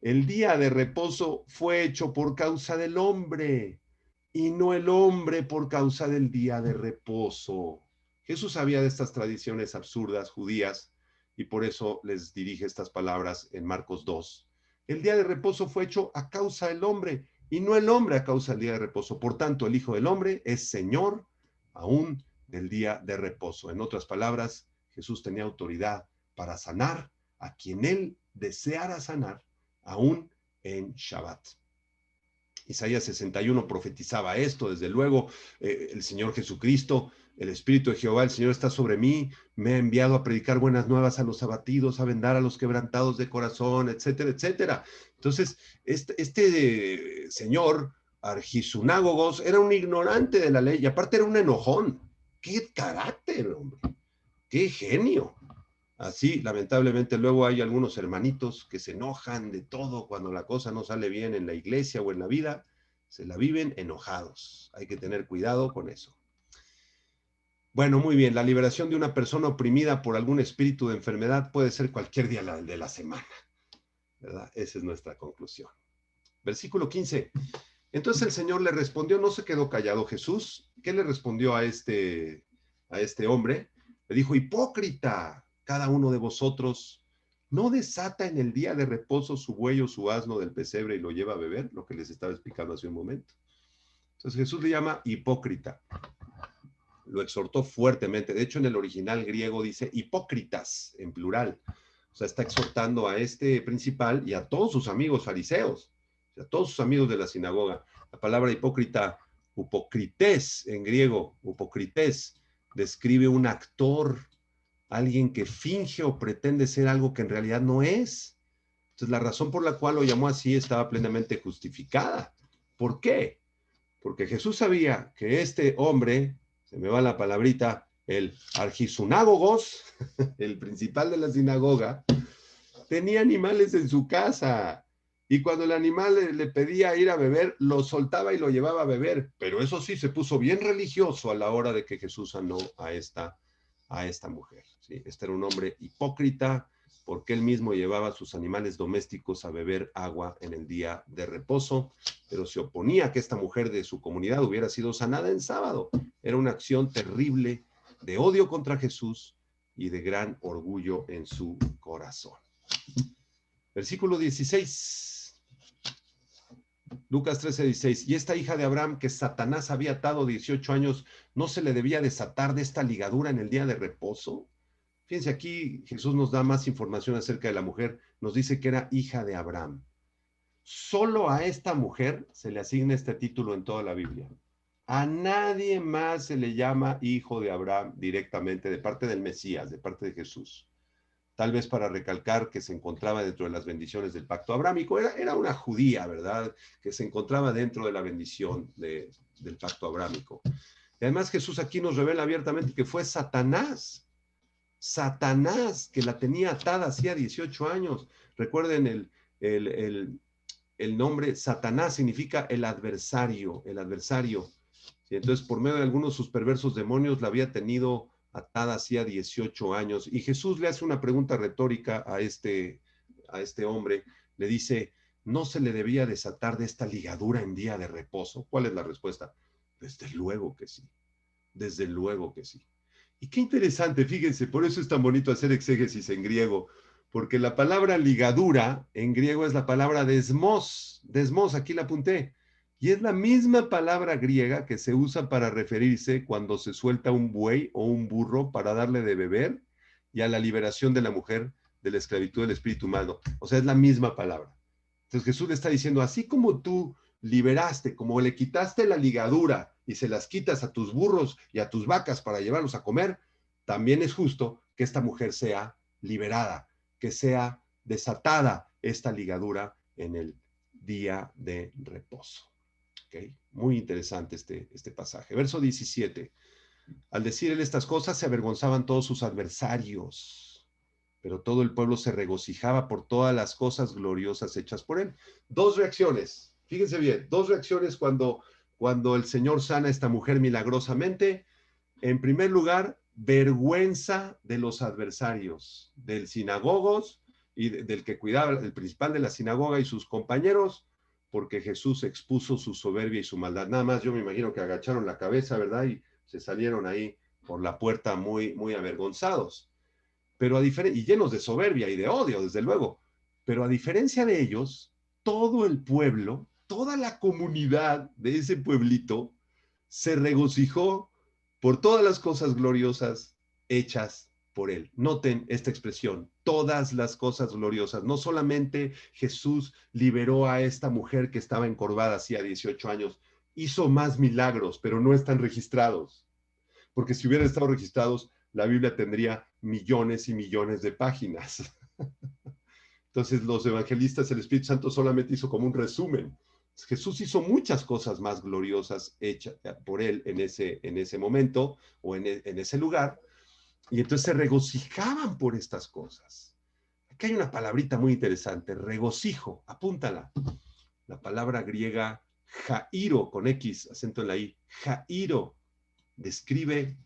B: el día de reposo fue hecho por causa del hombre y no el hombre por causa del día de reposo. Jesús sabía de estas tradiciones absurdas judías y por eso les dirige estas palabras en Marcos 2. El día de reposo fue hecho a causa del hombre y no el hombre a causa del día de reposo. Por tanto, el Hijo del Hombre es Señor aún del día de reposo. En otras palabras, Jesús tenía autoridad para sanar a quien él deseara sanar, aún en Shabbat. Isaías 61 profetizaba esto, desde luego, el Señor Jesucristo, el Espíritu de Jehová, el Señor está sobre mí, me ha enviado a predicar buenas nuevas a los abatidos, a vendar a los quebrantados de corazón, etcétera, etcétera. Entonces, este señor Argisunagogos era un ignorante de la ley y aparte era un enojón. ¡Qué carácter, hombre! ¡Qué genio! Así, lamentablemente, luego hay algunos hermanitos que se enojan de todo cuando la cosa no sale bien en la iglesia o en la vida, se la viven enojados. Hay que tener cuidado con eso. Bueno, muy bien, la liberación de una persona oprimida por algún espíritu de enfermedad puede ser cualquier día de la semana, ¿verdad? Esa es nuestra conclusión. Versículo 15. Entonces el Señor le respondió, no se quedó callado Jesús. ¿Qué le respondió a este hombre? Le dijo, hipócrita, cada uno de vosotros no desata en el día de reposo su buey o su asno del pesebre y lo lleva a beber, lo que les estaba explicando hace un momento. Entonces Jesús le llama hipócrita. Lo exhortó fuertemente. De hecho, en el original griego dice hipócritas, en plural. O sea, está exhortando a este principal y a todos sus amigos fariseos, a todos sus amigos de la sinagoga. La palabra hipócrita, upocrités en griego, upocrités, describe un actor, alguien que finge o pretende ser algo que en realidad no es. Entonces, la razón por la cual lo llamó así estaba plenamente justificada. ¿Por qué? Porque Jesús sabía que este hombre, se me va la palabrita, el argisunagogos, el principal de la sinagoga, tenía animales en su casa. Y cuando el animal le pedía ir a beber, lo soltaba y lo llevaba a beber. Pero eso sí, se puso bien religioso a la hora de que Jesús sanó a esta mujer. ¿Sí? Este era un hombre hipócrita porque él mismo llevaba a sus animales domésticos a beber agua en el día de reposo, pero se oponía a que esta mujer de su comunidad hubiera sido sanada en sábado. Era una acción terrible de odio contra Jesús y de gran orgullo en su corazón. Versículo 16. Lucas 13:16. Y esta hija de Abraham que Satanás había atado 18 años, ¿no se le debía desatar de esta ligadura en el día de reposo? Fíjense, aquí Jesús nos da más información acerca de la mujer. Nos dice que era hija de Abraham. Solo a esta mujer se le asigna este título en toda la Biblia. A nadie más se le llama hijo de Abraham directamente de parte del Mesías, de parte de Jesús. Tal vez para recalcar que se encontraba dentro de las bendiciones del pacto abrámico. Era una judía, ¿verdad? Que se encontraba dentro de la bendición del pacto abrámico. Y además Jesús aquí nos revela abiertamente que fue Satanás que la tenía atada hacía 18 años. Recuerden el nombre Satanás significa el adversario. ¿sí? Entonces, por medio de algunos de sus perversos demonios, la había tenido atada hacía 18 años. Y Jesús le hace una pregunta retórica a este hombre. Le dice, ¿no se le debía desatar de esta ligadura en día de reposo? ¿Cuál es la respuesta? Desde luego que sí. Desde luego que sí. Y qué interesante, fíjense, por eso es tan bonito hacer exégesis en griego, porque la palabra ligadura en griego es la palabra desmos. Desmos, aquí la apunté. Y es la misma palabra griega que se usa para referirse cuando se suelta un buey o un burro para darle de beber y a la liberación de la mujer de la esclavitud del espíritu humano. O sea, es la misma palabra. Entonces Jesús le está diciendo, así como tú liberaste, como le quitaste la ligadura y se las quitas a tus burros y a tus vacas para llevarlos a comer, también es justo que esta mujer sea liberada, que sea desatada esta ligadura en el día de reposo. ¿Okay? Muy interesante este pasaje. Verso 17. Al decir él estas cosas, se avergonzaban todos sus adversarios, pero todo el pueblo se regocijaba por todas las cosas gloriosas hechas por él. Dos reacciones, fíjense bien, dos reacciones cuando el Señor sana a esta mujer milagrosamente. En primer lugar, vergüenza de los adversarios, del sinagogos y del que cuidaba, el principal de la sinagoga y sus compañeros, porque Jesús expuso su soberbia y su maldad. Nada más yo me imagino que agacharon la cabeza, ¿verdad? Y se salieron ahí por la puerta muy, muy avergonzados. Pero y llenos de soberbia y de odio, desde luego. Pero a diferencia de ellos, todo el pueblo, toda la comunidad de ese pueblito se regocijó por todas las cosas gloriosas hechas por él. Noten esta expresión, todas las cosas gloriosas. No solamente Jesús liberó a esta mujer que estaba encorvada hacía 18 años, hizo más milagros, pero no están registrados. Porque si hubieran estado registrados, la Biblia tendría millones y millones de páginas. Entonces los evangelistas, el Espíritu Santo solamente hizo como un resumen. Jesús hizo muchas cosas más gloriosas hechas por él en ese momento o en ese lugar, y entonces se regocijaban por estas cosas. Aquí hay una palabrita muy interesante, regocijo, apúntala. La palabra griega jairo, con X, acento en la I, jairo, describe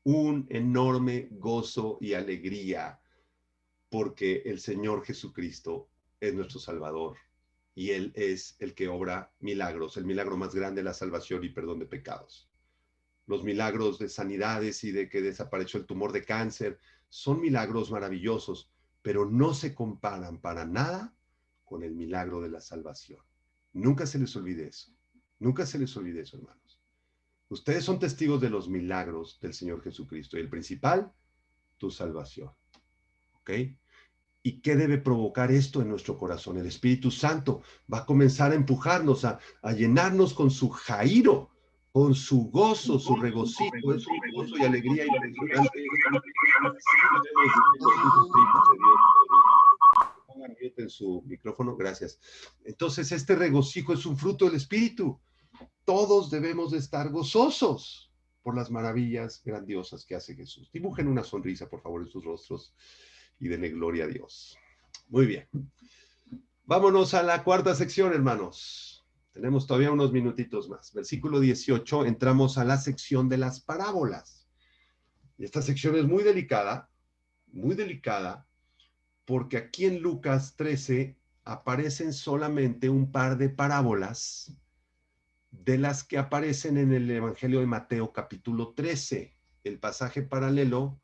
B: un enorme gozo y alegría porque el Señor Jesucristo es nuestro Salvador y Él es el que obra milagros, el milagro más grande, la salvación y perdón de pecados. Los milagros de sanidades y de que desapareció el tumor de cáncer son milagros maravillosos, pero no se comparan para nada con el milagro de la salvación. Nunca se les olvide eso. Nunca se les olvide eso, hermanos. Ustedes son testigos de los milagros del Señor Jesucristo y el principal, tu salvación. ¿Ok? ¿Y qué debe provocar esto en nuestro corazón? El Espíritu Santo va a comenzar a empujarnos, a llenarnos con su jairo, con su gozo, su regocijo, es un gozo y alegría impresionante. Pongan en su micrófono, gracias. Entonces, este regocijo es un fruto del Espíritu. Todos debemos de estar gozosos por las maravillas grandiosas que hace Jesús. Dibujen una sonrisa, por favor, en sus rostros y denle gloria a Dios. Muy bien. Vámonos a la cuarta sección, hermanos. Tenemos todavía unos minutitos más. Versículo 18, entramos a la sección de las parábolas. Y esta sección es muy delicada, porque aquí en Lucas 13 aparecen solamente un par de parábolas de las que aparecen en el Evangelio de Mateo capítulo 13. El pasaje paralelo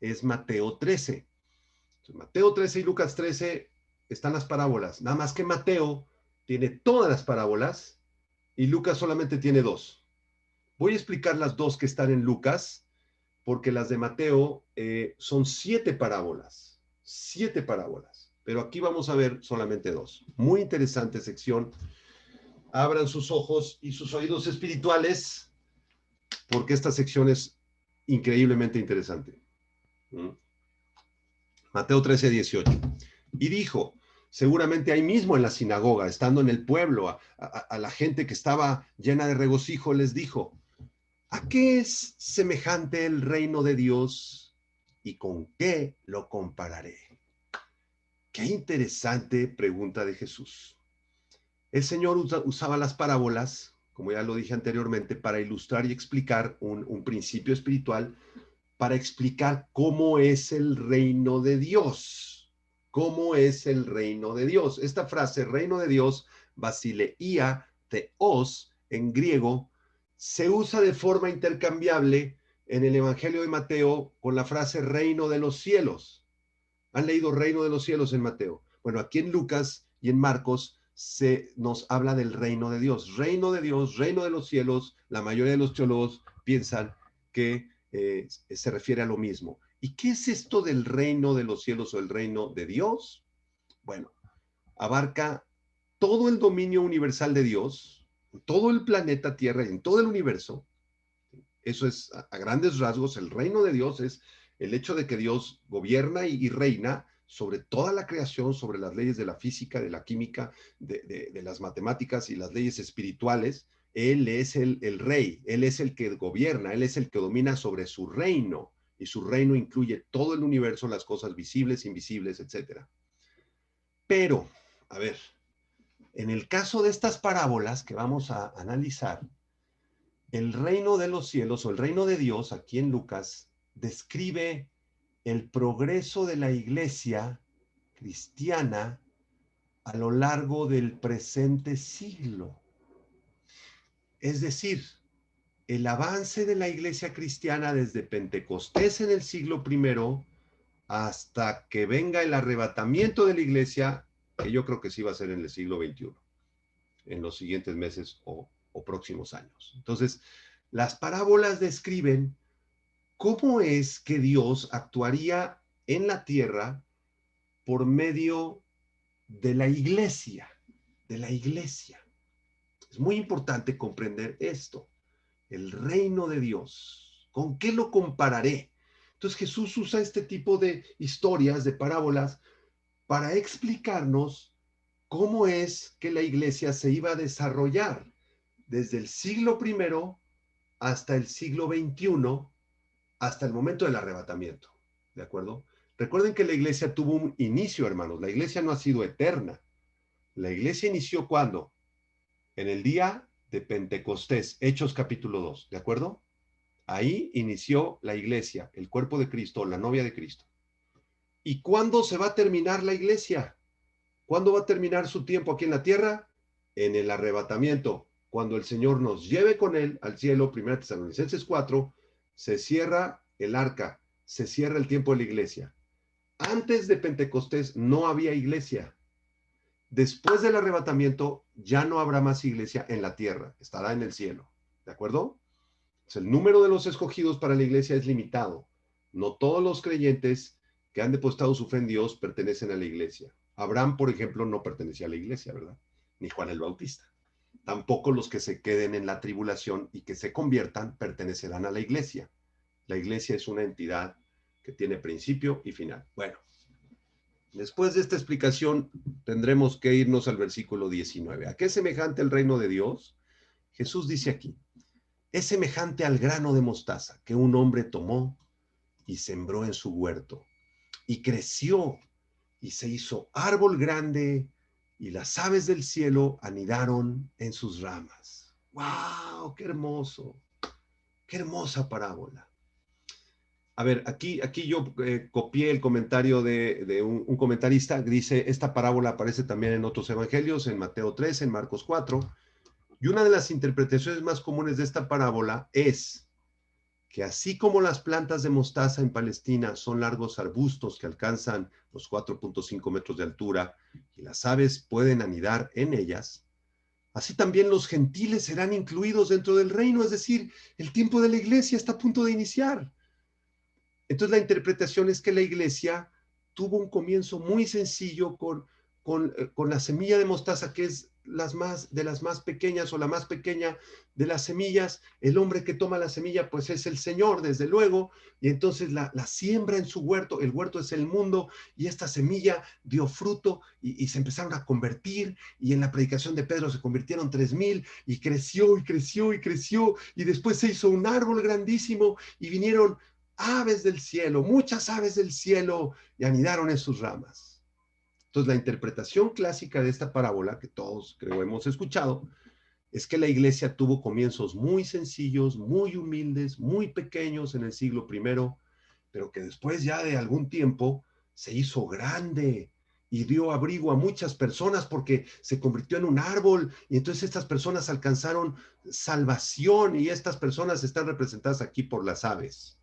B: es Mateo 13. Entonces, Mateo 13 y Lucas 13 están las parábolas. Nada más que Mateo tiene todas las parábolas y Lucas solamente tiene dos. Voy a explicar las dos que están en Lucas, porque las de Mateo son 7 parábolas. 7 parábolas. Pero aquí vamos a ver solamente dos. Muy interesante sección. Abran sus ojos y sus oídos espirituales, porque esta sección es increíblemente interesante. Mateo 13, 18. Y dijo, seguramente ahí mismo en la sinagoga, estando en el pueblo, a la gente que estaba llena de regocijo, les dijo, ¿a qué es semejante el reino de Dios y con qué lo compararé? Qué interesante pregunta de Jesús. El Señor usaba las parábolas como ya lo dije anteriormente, para ilustrar y explicar un principio espiritual, para explicar cómo es el reino de Dios. ¿Cómo es el reino de Dios? Esta frase, reino de Dios, basileia theos, en griego, se usa de forma intercambiable en el Evangelio de Mateo con la frase reino de los cielos. ¿Han leído reino de los cielos en Mateo? Bueno, aquí en Lucas y en Marcos se nos habla del reino de Dios. Reino de Dios, reino de los cielos. La mayoría de los teólogos piensan que se refiere a lo mismo. ¿Y qué es esto del reino de los cielos o el reino de Dios? Bueno, abarca todo el dominio universal de Dios, todo el planeta Tierra y en todo el universo. Eso es, a grandes rasgos, el reino de Dios es el hecho de que Dios gobierna y reina sobre toda la creación, sobre las leyes de la física, de la química, de las matemáticas y las leyes espirituales. Él es el rey, Él es el que gobierna, Él es el que domina sobre su reino, y su reino incluye todo el universo, las cosas visibles, invisibles, etc. Pero, a ver, en el caso de estas parábolas que vamos a analizar, el reino de los cielos o el reino de Dios, aquí en Lucas, describe el progreso de la iglesia cristiana a lo largo del presente siglo. Es decir, el avance de la iglesia cristiana desde Pentecostés en el siglo I hasta que venga el arrebatamiento de la iglesia, que yo creo que sí va a ser en el siglo XXI, en los siguientes meses o próximos años. Entonces, las parábolas describen cómo es que Dios actuaría en la tierra por medio de la iglesia, de la iglesia. Es muy importante comprender esto, el reino de Dios. ¿Con qué lo compararé? Entonces Jesús usa este tipo de historias, de parábolas, para explicarnos cómo es que la iglesia se iba a desarrollar desde el siglo I hasta el siglo XXI, hasta el momento del arrebatamiento. ¿De acuerdo? Recuerden que la iglesia tuvo un inicio, hermanos. La iglesia no ha sido eterna. La iglesia inició ¿cuándo? En el día de Pentecostés, Hechos capítulo 2. ¿De acuerdo? Ahí inició la iglesia, el cuerpo de Cristo, la novia de Cristo. ¿Y cuándo se va a terminar la iglesia? ¿Cuándo va a terminar su tiempo aquí en la tierra? En el arrebatamiento. Cuando el Señor nos lleve con él al cielo, 1 Tesalonicenses 4, se cierra el arca, se cierra el tiempo de la iglesia. Antes de Pentecostés no había iglesia. Después del arrebatamiento ya no habrá más iglesia en la tierra, estará en el cielo. ¿De acuerdo? El número de los escogidos para la iglesia es limitado. No todos los creyentes que han depositado su fe en Dios pertenecen a la iglesia. Abraham, por ejemplo, no pertenecía a la iglesia, ¿verdad? Ni Juan el Bautista. Tampoco los que se queden en la tribulación y que se conviertan pertenecerán a la iglesia. La iglesia es una entidad que tiene principio y final. Bueno, después de esta explicación tendremos que irnos al versículo 19. ¿A qué es semejante el reino de Dios? Jesús dice aquí, es semejante al grano de mostaza que un hombre tomó y sembró en su huerto, y creció y se hizo árbol grande, y las aves del cielo anidaron en sus ramas. ¡Wow! ¡Qué hermoso! ¡Qué hermosa parábola! A ver, aquí yo copié el comentario de un comentarista, dice, esta parábola aparece también en otros evangelios, en Mateo 3, en Marcos 4, y una de las interpretaciones más comunes de esta parábola es que así como las plantas de mostaza en Palestina son largos arbustos que alcanzan los 4.5 metros de altura y las aves pueden anidar en ellas, así también los gentiles serán incluidos dentro del reino, es decir, el tiempo de la iglesia está a punto de iniciar. Entonces la interpretación es que la iglesia tuvo un comienzo muy sencillo con la semilla de mostaza, que es de las más pequeñas o la más pequeña de las semillas. El hombre que toma la semilla pues es el Señor, desde luego, y entonces la siembra en su huerto. El huerto es el mundo, y esta semilla dio fruto y se empezaron a convertir, y en la predicación de Pedro se convirtieron 3,000, y creció y creció y creció, y después se hizo un árbol grandísimo, y vinieron aves del cielo, muchas aves del cielo, y anidaron en sus ramas. Entonces, la interpretación clásica de esta parábola, que todos creo hemos escuchado, es que la iglesia tuvo comienzos muy sencillos, muy humildes, muy pequeños en el siglo I, pero que después ya de algún tiempo se hizo grande y dio abrigo a muchas personas porque se convirtió en un árbol y entonces estas personas alcanzaron salvación y estas personas están representadas aquí por las aves.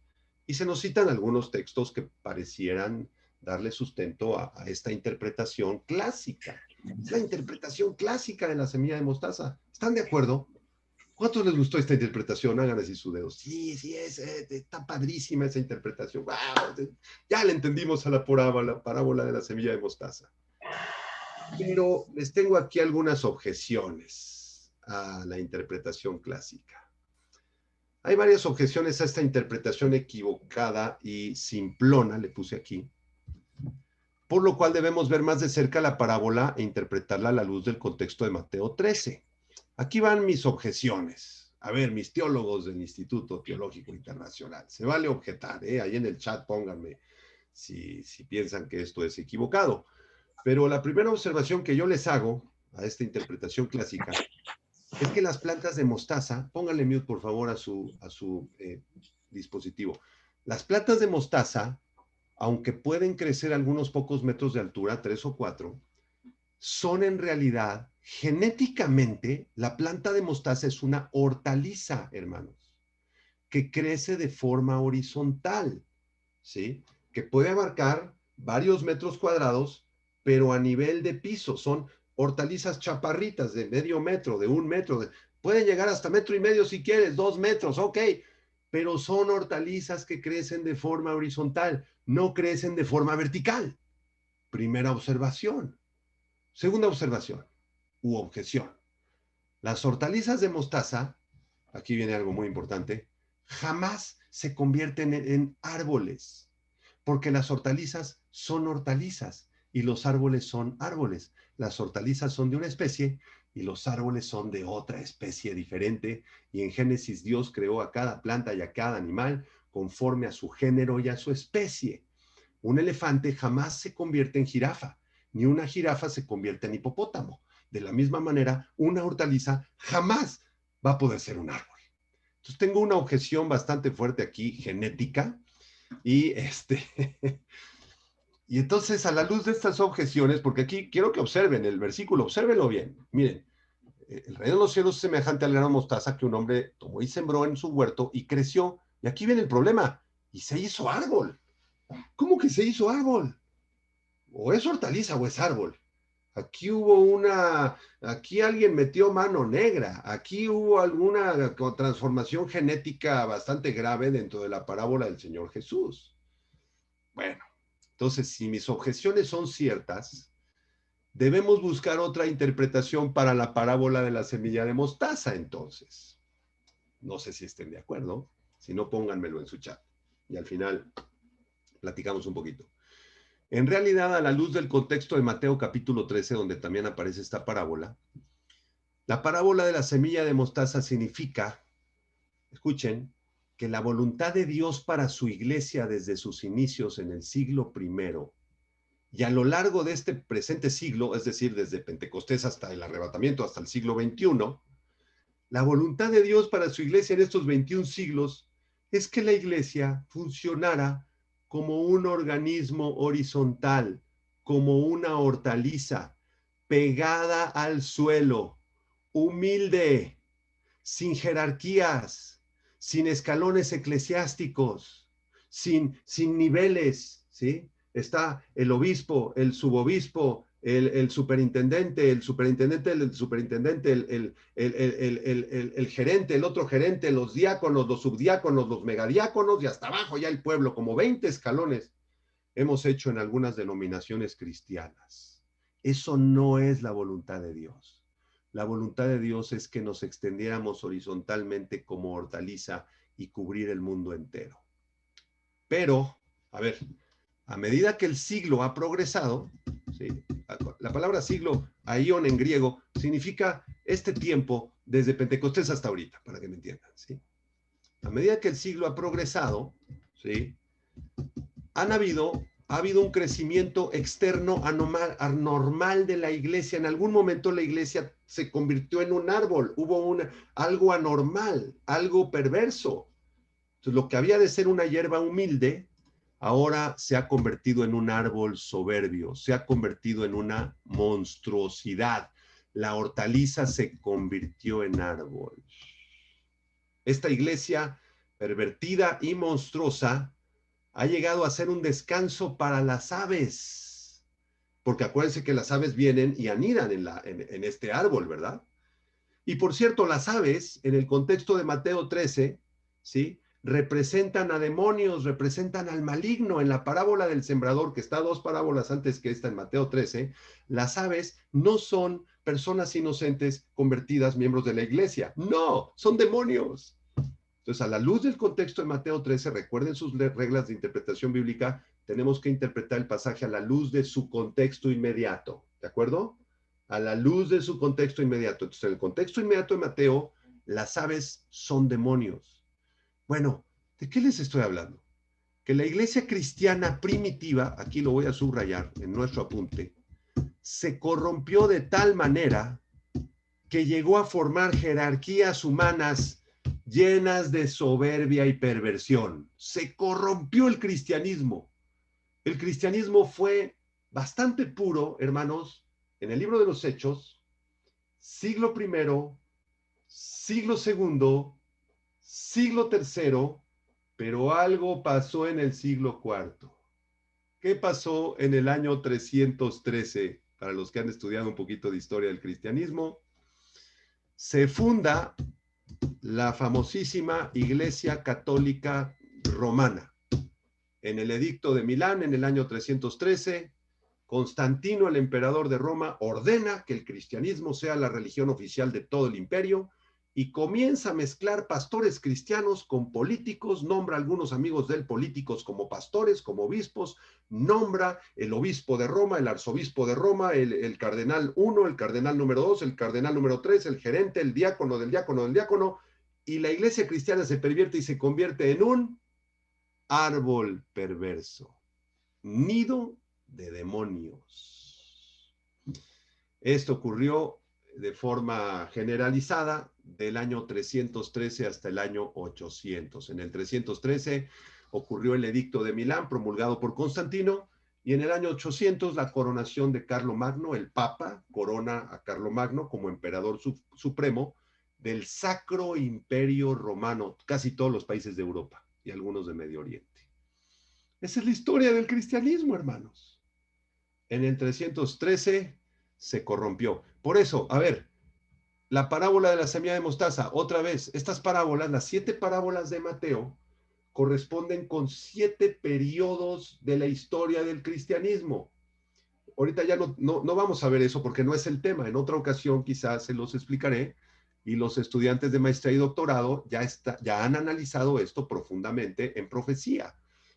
B: Y se nos citan algunos textos que parecieran darle sustento a esta interpretación clásica. Es la interpretación clásica de la semilla de mostaza. ¿Están de acuerdo? ¿Cuántos les gustó esta interpretación? Hagan así su dedo. Sí, está padrísima esa interpretación. ¡Wow! Ya le entendimos a la parábola de la semilla de mostaza. Pero les tengo aquí algunas objeciones a la interpretación clásica. Hay varias objeciones a esta interpretación equivocada y simplona, le puse aquí, por lo cual debemos ver más de cerca la parábola e interpretarla a la luz del contexto de Mateo 13. Aquí van mis objeciones. A ver, mis teólogos del Instituto Teológico Internacional. Se vale objetar, ¿eh? Ahí en el chat pónganme si piensan que esto es equivocado. Pero la primera observación que yo les hago a esta interpretación clásica es que las plantas de mostaza, pónganle mute por favor a su dispositivo. Las plantas de mostaza, aunque pueden crecer algunos pocos metros de altura, 3 o 4, son en realidad, genéticamente, la planta de mostaza es una hortaliza, hermanos, que crece de forma horizontal, ¿sí? Que puede abarcar varios metros cuadrados, pero a nivel de piso. Son hortalizas chaparritas de medio metro, de 1 metro, pueden llegar hasta 1,5 metros si quieres, 2 metros, ok, pero son hortalizas que crecen de forma horizontal, no crecen de forma vertical. Primera observación. Segunda observación u objeción. Las hortalizas de mostaza, aquí viene algo muy importante, jamás se convierten en árboles, porque las hortalizas son hortalizas y los árboles son árboles. Las hortalizas son de una especie y los árboles son de otra especie diferente, y en Génesis Dios creó a cada planta y a cada animal conforme a su género y a su especie. Un elefante jamás se convierte en jirafa, ni una jirafa se convierte en hipopótamo. De la misma manera, una hortaliza jamás va a poder ser un árbol. Entonces tengo una objeción bastante fuerte aquí, genética, y y entonces a la luz de estas objeciones, porque aquí quiero que observen el versículo, obsérvenlo bien. Miren, el reino de los cielos es semejante al grano de mostaza que un hombre tomó y sembró en su huerto y creció. Y aquí viene el problema, y se hizo árbol. ¿Cómo que se hizo árbol? O es hortaliza o es árbol. Aquí aquí alguien metió mano negra, aquí hubo alguna transformación genética bastante grave dentro de la parábola del Señor Jesús. Bueno, entonces si mis objeciones son ciertas, debemos buscar otra interpretación para la parábola de la semilla de mostaza, entonces. No sé si estén de acuerdo, si no pónganmelo en su chat y al final platicamos un poquito. En realidad, a la luz del contexto de Mateo capítulo 13, donde también aparece esta parábola, la parábola de la semilla de mostaza significa, escuchen, que la voluntad de Dios para su iglesia desde sus inicios en el siglo I y a lo largo de este presente siglo, es decir, desde Pentecostés hasta el arrebatamiento, hasta el siglo XXI, la voluntad de Dios para su iglesia en estos 21 siglos es que la iglesia funcionara como un organismo horizontal, como una hortaliza, pegada al suelo, humilde, sin jerarquías, sin escalones eclesiásticos, sin niveles, ¿sí? Está el obispo, el subobispo, el superintendente, el gerente, el otro gerente, los diáconos, los subdiáconos, los megadiáconos y hasta abajo ya el pueblo, como 20 escalones hemos hecho en algunas denominaciones cristianas. Eso no es la voluntad de Dios. La voluntad de Dios es que nos extendiéramos horizontalmente como hortaliza y cubrir el mundo entero. Pero, a ver, a medida que el siglo ha progresado, ¿sí? La palabra siglo, aion en griego, significa este tiempo desde Pentecostés hasta ahorita, para que me entiendan, ¿sí? A medida que el siglo ha progresado, ¿sí? Han habido ha habido un crecimiento externo anormal de la iglesia. En algún momento la iglesia se convirtió en un árbol, hubo algo anormal, algo perverso. Entonces, lo que había de ser una hierba humilde, ahora se ha convertido en un árbol soberbio, se ha convertido en una monstruosidad. La hortaliza se convirtió en árbol. Esta iglesia pervertida y monstruosa ha llegado a ser un descanso para las aves, porque acuérdense que las aves vienen y anidan en este árbol, ¿verdad? Y por cierto, las aves, en el contexto de Mateo 13, ¿sí?, representan a demonios, representan al maligno. En la parábola del sembrador, que está 2 parábolas antes que esta en Mateo 13, las aves no son personas inocentes convertidas miembros de la iglesia. No, son demonios. Entonces, a la luz del contexto de Mateo 13, recuerden sus reglas de interpretación bíblica, tenemos que interpretar el pasaje a la luz de su contexto inmediato, ¿de acuerdo? A la luz de su contexto inmediato. Entonces, en el contexto inmediato de Mateo, las aves son demonios. Bueno, ¿de qué les estoy hablando? Que la iglesia cristiana primitiva, aquí lo voy a subrayar en nuestro apunte, se corrompió de tal manera que llegó a formar jerarquías humanas llenas de soberbia y perversión. Se corrompió el cristianismo. El cristianismo fue bastante puro, hermanos, en el libro de los Hechos, siglo I, siglo II, siglo III, pero algo pasó en el siglo IV. ¿Qué pasó en el año 313? Para los que han estudiado un poquito de historia del cristianismo, se funda la famosísima Iglesia Católica Romana. En el Edicto de Milán, en el año 313, Constantino, el emperador de Roma, ordena que el cristianismo sea la religión oficial de todo el imperio y comienza a mezclar pastores cristianos con políticos, nombra a algunos amigos de él políticos como pastores, como obispos, nombra el obispo de Roma, el arzobispo de Roma, el cardenal 1, el cardenal número 2, el cardenal número 3, el gerente, el diácono del diácono del diácono, y la iglesia cristiana se pervierte y se convierte en un árbol perverso, nido de demonios. Esto ocurrió de forma generalizada del año 313 hasta el año 800. En el 313 ocurrió el Edicto de Milán, promulgado por Constantino, y en el año 800 la coronación de Carlomagno, el Papa corona a Carlomagno como emperador supremo del Sacro Imperio Romano, casi todos los países de Europa y algunos de Medio Oriente. Esa es la historia del cristianismo, hermanos. En el 313 se corrompió. Por eso, a ver, la parábola de la semilla de mostaza, otra vez, estas parábolas, las 7 parábolas de Mateo, corresponden con 7 periodos de la historia del cristianismo. Ahorita ya no vamos a ver eso porque no es el tema. En otra ocasión quizás se los explicaré y los estudiantes de maestría y doctorado ya han analizado esto profundamente en profecía.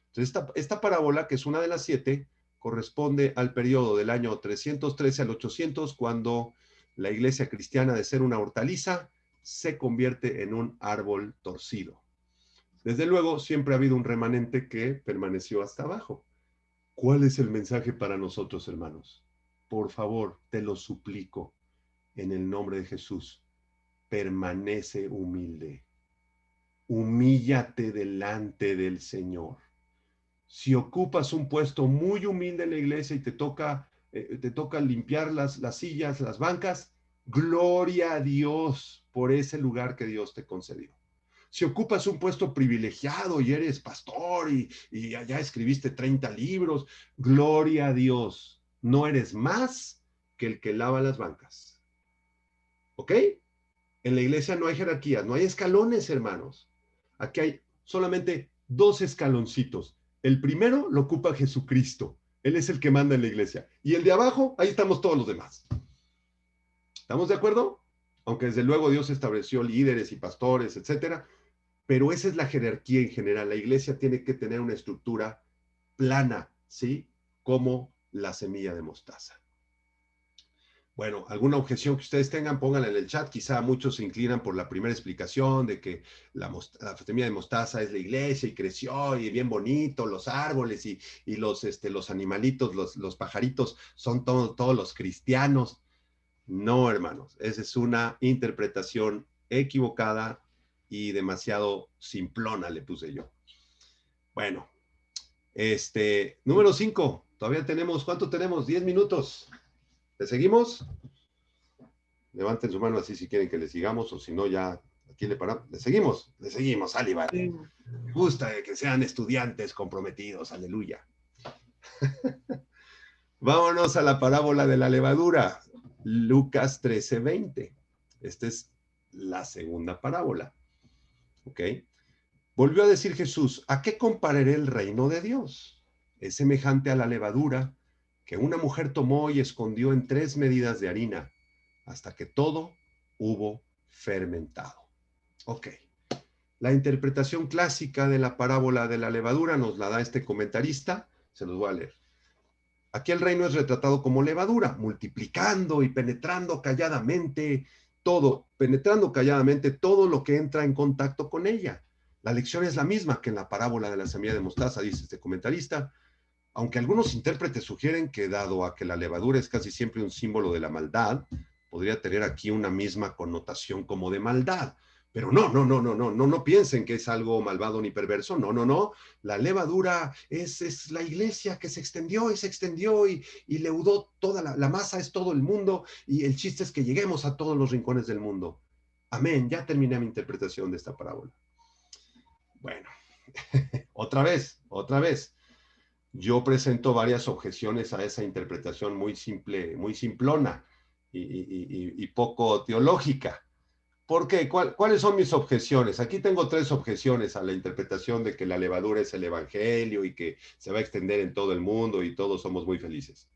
B: Entonces, esta parábola, que es una de las 7, corresponde al periodo del año 313 al 800, cuando la iglesia cristiana, de ser una hortaliza, se convierte en un árbol torcido. Desde luego, siempre ha habido un remanente que permaneció hasta abajo. ¿Cuál es el mensaje para nosotros, hermanos? Por favor, te lo suplico, en el nombre de Jesús, permanece humilde. Humíllate delante del Señor. Si ocupas un puesto muy humilde en la iglesia y te toca limpiar las sillas, las bancas, gloria a Dios por ese lugar que Dios te concedió. Si ocupas un puesto privilegiado y eres pastor y ya escribiste 30 libros, gloria a Dios. No eres más que el que lava las bancas. ¿Ok? En la iglesia no hay jerarquías, no hay escalones, hermanos. Aquí hay solamente 2 escaloncitos. El primero lo ocupa Jesucristo. Él es el que manda en la iglesia. Y el de abajo, ahí estamos todos los demás. ¿Estamos de acuerdo? Aunque desde luego Dios estableció líderes y pastores, etcétera. Pero esa es la jerarquía en general. La iglesia tiene que tener una estructura plana, ¿sí? Como la semilla de mostaza. Bueno, alguna objeción que ustedes tengan, pónganla en el chat. Quizá muchos se inclinan por la primera explicación de que la semilla de mostaza es la iglesia y creció y bien bonito, los árboles y los animalitos, los pajaritos son todos los cristianos. No, hermanos, esa es una interpretación equivocada y demasiado simplona, le puse yo. Bueno, número 5. Todavía tenemos, ¿cuánto tenemos? 10 minutos. ¿Le seguimos? Levanten su mano así si quieren que le sigamos, o si no, ya aquí le paramos. ¿Le seguimos, sale, vale. Me gusta que sean estudiantes comprometidos, aleluya. Vámonos a la parábola de la levadura, Lucas 13:20. Esta es la segunda parábola. ¿Ok? Volvió a decir Jesús, ¿a qué compararé el reino de Dios? Es semejante a la levadura que una mujer tomó y escondió en 3 medidas de harina, hasta que todo hubo fermentado. Ok. La interpretación clásica de la parábola de la levadura nos la da este comentarista. Se los voy a leer. Aquí el reino es retratado como levadura, multiplicando y penetrando calladamente todo lo que entra en contacto con ella. La lección es la misma que en la parábola de la semilla de mostaza, dice este comentarista, aunque algunos intérpretes sugieren que dado a que la levadura es casi siempre un símbolo de la maldad, podría tener aquí una misma connotación como de maldad. Pero no piensen que es algo malvado ni perverso, no. La levadura es la iglesia que se extendió y leudó toda la masa, es todo el mundo, y el chiste es que lleguemos a todos los rincones del mundo. Amén, ya terminé mi interpretación de esta parábola. Bueno, otra vez. Yo presento varias objeciones a esa interpretación muy simple, muy simplona y poco teológica. ¿Por qué? ¿Cuáles son mis objeciones? Aquí tengo 3 objeciones a la interpretación de que la levadura es el evangelio y que se va a extender en todo el mundo y todos somos muy felices.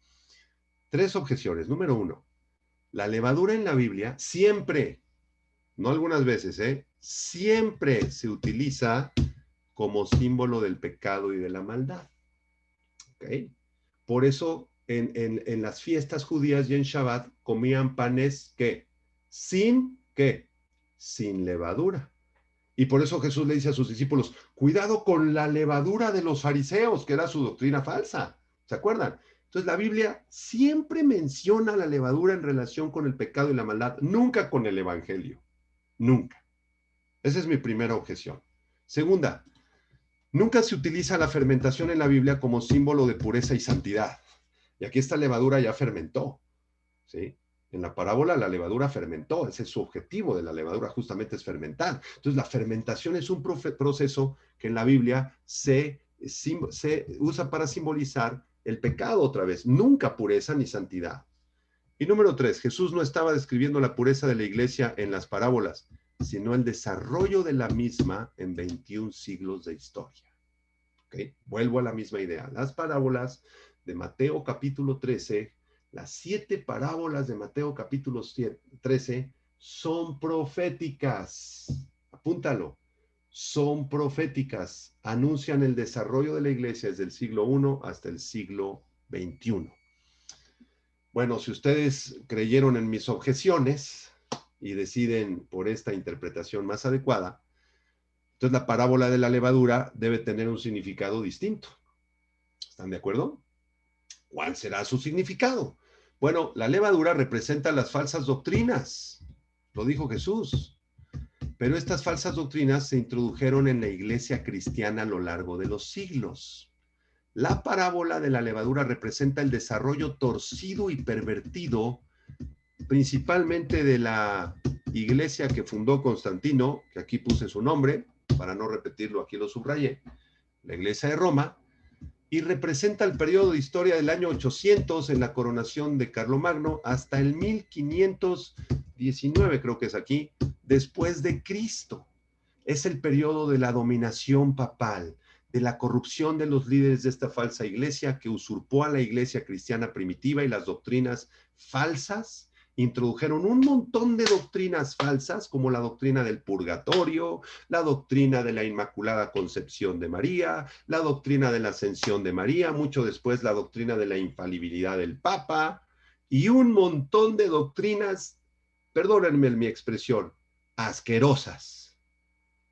B: 3 objeciones. Número 1, la levadura en la Biblia siempre, no algunas veces, siempre se utiliza como símbolo del pecado y de la maldad. ¿Okay? Por eso en las fiestas judías y en Shabbat comían panes ¿qué? Sin levadura. Y por eso Jesús le dice a sus discípulos, cuidado con la levadura de los fariseos, que era su doctrina falsa. ¿Se acuerdan? Entonces la Biblia siempre menciona la levadura en relación con el pecado y la maldad, nunca con el evangelio. Nunca. Esa es mi primera objeción. Segunda, nunca se utiliza la fermentación en la Biblia como símbolo de pureza y santidad. Y aquí esta levadura ya fermentó, ¿sí? En la parábola la levadura fermentó, ese es su objetivo de la levadura, justamente es fermentar. Entonces la fermentación es un proceso que en la Biblia se usa para simbolizar el pecado otra vez, nunca pureza ni santidad. Y número 3, Jesús no estaba describiendo la pureza de la iglesia en las parábolas, sino el desarrollo de la misma en 21 siglos de historia. ¿Okay? Vuelvo a la misma idea. Las parábolas de Mateo capítulo 13, las 7 parábolas de Mateo capítulo 13 son proféticas. Apúntalo. Son proféticas. Anuncian el desarrollo de la iglesia desde el siglo I hasta el siglo XXI. Bueno, si ustedes creyeron en mis objeciones y deciden por esta interpretación más adecuada, entonces la parábola de la levadura debe tener un significado distinto. ¿Están de acuerdo? ¿Cuál será su significado? Bueno, la levadura representa las falsas doctrinas, lo dijo Jesús. Pero estas falsas doctrinas se introdujeron en la iglesia cristiana a lo largo de los siglos. La parábola de la levadura representa el desarrollo torcido y pervertido, principalmente de la iglesia que fundó Constantino, que aquí puse su nombre, para no repetirlo, aquí lo subrayé, la iglesia de Roma, y representa el periodo de historia del año 800 en la coronación de Carlomagno hasta el 1519, creo que es aquí, después de Cristo. Es el periodo de la dominación papal, de la corrupción de los líderes de esta falsa iglesia que usurpó a la iglesia cristiana primitiva y las doctrinas falsas. Introdujeron un montón de doctrinas falsas, como la doctrina del purgatorio, la doctrina de la Inmaculada Concepción de María, la doctrina de la Ascensión de María, mucho después la doctrina de la infalibilidad del Papa. y un montón de doctrinas, perdónenme mi expresión, asquerosas,